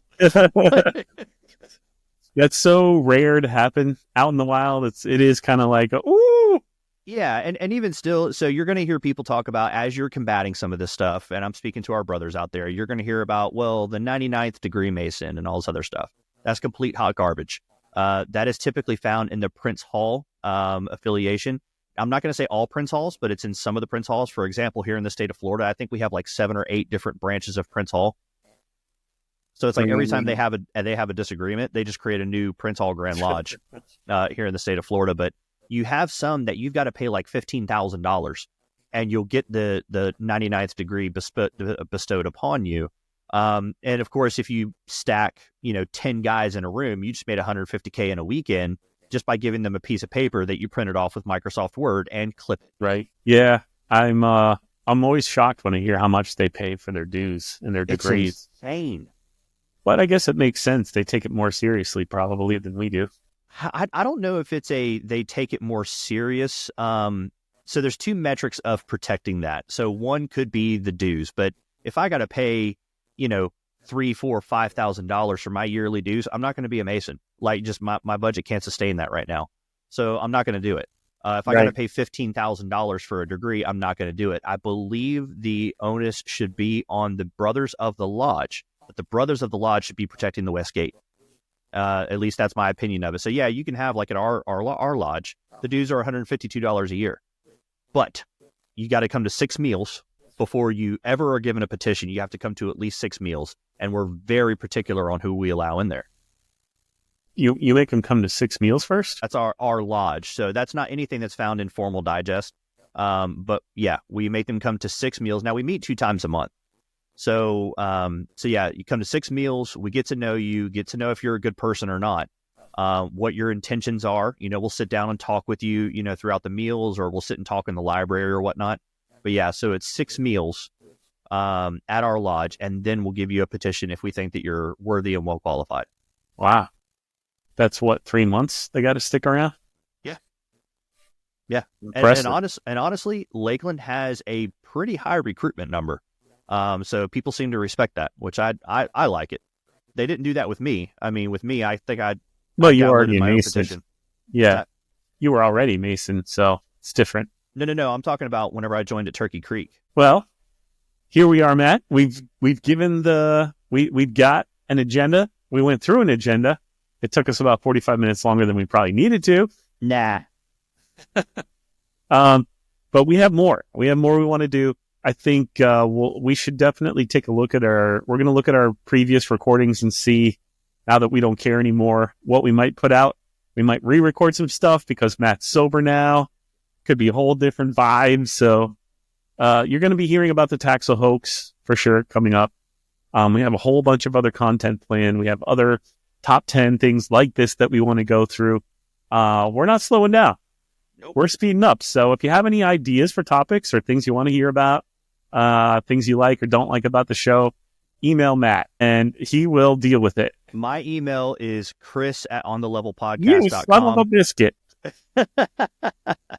Speaker 2: That's so rare to happen out in the wild. It is kind of like, ooh.
Speaker 4: Yeah, and even still, so you're going to hear people talk about, as you're combating some of this stuff, and I'm speaking to our brothers out there, you're going to hear about, well, the 99th degree Mason and all this other stuff. That's complete hot garbage. That is typically found in the Prince Hall affiliation. I'm not going to say all Prince Halls, but it's in some of the Prince Halls. For example, here in the state of Florida, I think we have like 7 or 8 different branches of Prince Hall. So it's like every time they have a disagreement, they just create a new Prince Hall Grand Lodge here in the state of Florida. But you have some that you've got to pay like $15,000 and you'll get the 99th degree bestowed upon you. And of course, if you stack, 10 guys in a room, you just made $150K in a weekend just by giving them a piece of paper that you printed off with Microsoft Word and clip it.
Speaker 2: Right. Yeah. I'm always shocked when I hear how much they pay for their dues and their degrees.
Speaker 4: It's insane.
Speaker 2: But I guess it makes sense. They take it more seriously probably than we do.
Speaker 4: I don't know if they take it more serious. So there's 2 metrics of protecting that. So one could be the dues, but if I got to pay, $3,000, $4,000, $5,000 for my yearly dues, I'm not going to be a Mason. Like just my budget can't sustain that right now. So I'm not going to do it. If I got to pay $15,000 for a degree, I'm not going to do it. I believe the onus should be on the brothers of the lodge, but the brothers of the lodge should be protecting the West Gate. At least that's my opinion of it. So yeah, you can have like at our lodge, the dues are $152 a year, but you got to come to 6 meals before you ever are given a petition. You have to come to at least 6 meals, and we're very particular on who we allow in there.
Speaker 2: You make them come to 6 meals first?
Speaker 4: That's our lodge. So that's not anything that's found in Formal Digest. But yeah, we make them come to 6 meals. Now we meet 2 times a month. So yeah, you come to 6 meals. We get to know you, get to know if you're a good person or not, what your intentions are. We'll sit down and talk with you, throughout the meals, or we'll sit and talk in the library or whatnot. But yeah, so it's 6 meals at our lodge, and then we'll give you a petition if we think that you're worthy and well qualified.
Speaker 2: Wow. That's what, 3 months they got to stick around?
Speaker 4: Yeah. And honestly, Lakeland has a pretty high recruitment number. So people seem to respect that, which I like it. They didn't do that with me. I mean, with me, I think
Speaker 2: Well, you were already a Mason. Yeah. You were already Mason, so it's different.
Speaker 4: No. I'm talking about whenever I joined at Turkey Creek.
Speaker 2: Well, here we are, Matt. We've given we've got an agenda. We went through an agenda. It took us about 45 minutes longer than we probably needed to.
Speaker 4: Nah.
Speaker 2: But we have more. We have more we want to do. I think we should definitely take a look at we're going to look at our previous recordings and see, now that we don't care anymore, what we might put out. We might re-record some stuff because Matt's sober now. Could be a whole different vibe. So you're going to be hearing about the Taxel hoax for sure coming up. We have a whole bunch of other content planned. We have other top 10 things like this that we want to go through. We're not slowing down. we're speeding up. So if you have any ideas for topics or things you want to hear about, things you like or don't like about the show, email Matt and he will deal with it.
Speaker 4: My email is chris@onthelevelpodcast.com.
Speaker 2: You son of a biscuit.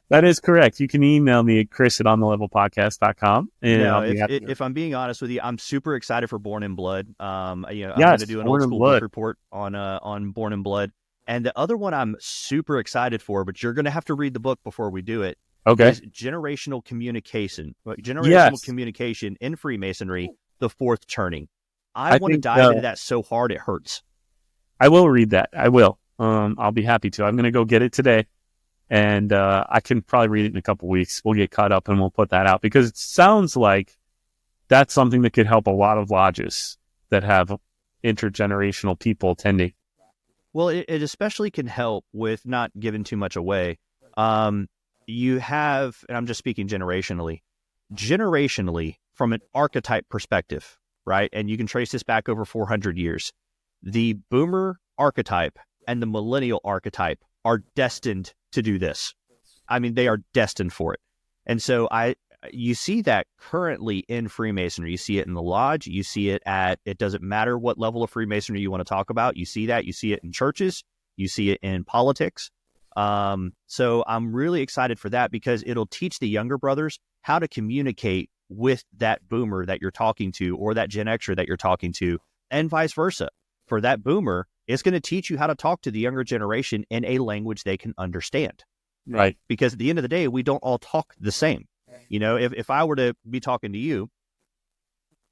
Speaker 2: That is correct. You can email me at chris@onthelevelpodcast.com. And
Speaker 4: no, if I'm being honest with you, I'm super excited for Born in Blood. I'm
Speaker 2: yes,
Speaker 4: going to do an
Speaker 2: Born
Speaker 4: old
Speaker 2: in
Speaker 4: school
Speaker 2: Blood
Speaker 4: book report on Born in Blood. And the other one I'm super excited for, but you're going to have to read the book before we do it.
Speaker 2: Okay.
Speaker 4: Is generational communication.
Speaker 2: Yes.
Speaker 4: Communication in Freemasonry, the fourth turning. I want to dive into that so hard it hurts.
Speaker 2: I will read that. I will. I'll be happy to. I'm going to go get it today. And I can probably read it in a couple weeks. We'll get caught up and we'll put that out because it sounds like that's something that could help a lot of lodges that have intergenerational people attending.
Speaker 4: Well, it especially can help with not giving too much away. You have, and I'm just speaking generationally from an archetype perspective, right? And you can trace this back over 400 years. The boomer archetype and the millennial archetype are destined to do this. I mean, they are destined for it. And so you see that currently in Freemasonry. You see it in the lodge. You see it it doesn't matter what level of Freemasonry you want to talk about. You see that. You see it in churches. You see it in politics. So I'm really excited for that because it'll teach the younger brothers how to communicate with that boomer that you're talking to or that Gen Xer that you're talking to and vice versa. For that boomer, it's going to teach you how to talk to the younger generation in a language they can understand.
Speaker 2: Right.
Speaker 4: Because at the end of the day, we don't all talk the same. You know, if I were to be talking to you,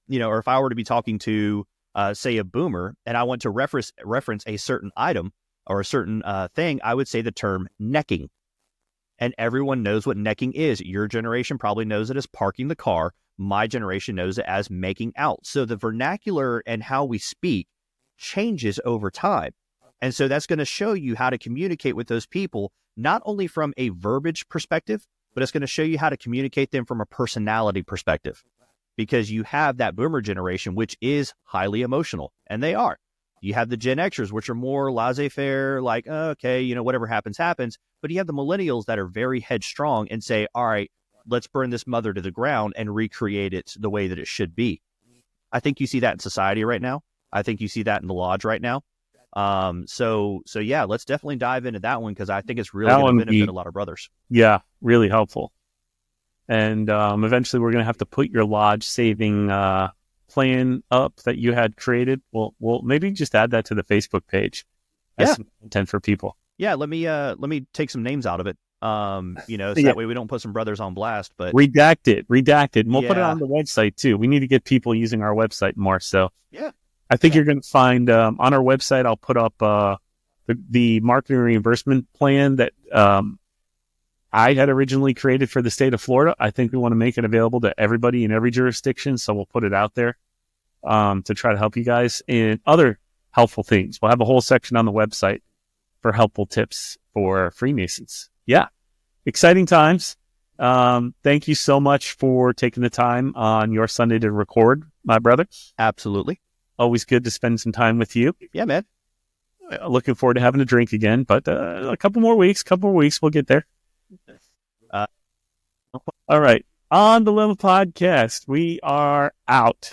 Speaker 4: or if I were to be talking to, say, a boomer, and I want to reference a certain item or a certain thing, I would say the term necking. And everyone knows what necking is. Your generation probably knows it as parking the car. My generation knows it as making out. So the vernacular and how we speak changes over time. And so that's going to show you how to communicate with those people, not only from a verbiage perspective, but it's going to show you how to communicate them from a personality perspective, because you have that boomer generation, which is highly emotional, and they are. You have the Gen Xers, which are more laissez-faire, like, okay, whatever happens, happens. But you have the millennials that are very headstrong and say, all right, let's burn this mother to the ground and recreate it the way that it should be. I think you see that in society right now. I think you see that in the lodge right now. So yeah, let's definitely dive into that one because I think it's really going to benefit a lot of brothers.
Speaker 2: Yeah, really helpful. And eventually we're going to have to put your lodge saving plan up that you had created. We'll maybe just add that to the Facebook page as some content for people.
Speaker 4: Yeah, let me take some names out of it. So that way we don't put some brothers on blast. But
Speaker 2: redacted, and we'll put it on the website too. We need to get people using our website more. So
Speaker 4: yeah.
Speaker 2: I think you're going to find on our website, I'll put up the marketing reimbursement plan that I had originally created for the state of Florida. I think we want to make it available to everybody in every jurisdiction. So we'll put it out there to try to help you guys and other helpful things. We'll have a whole section on the website for helpful tips for Freemasons. Yeah, exciting times. Thank you so much for taking the time on your Sunday to record, my brother.
Speaker 4: Absolutely.
Speaker 2: Always good to spend some time with you.
Speaker 4: Yeah, man.
Speaker 2: Looking forward to having a drink again, but a couple more weeks, we'll get there. All right. On the Level Podcast, we are out.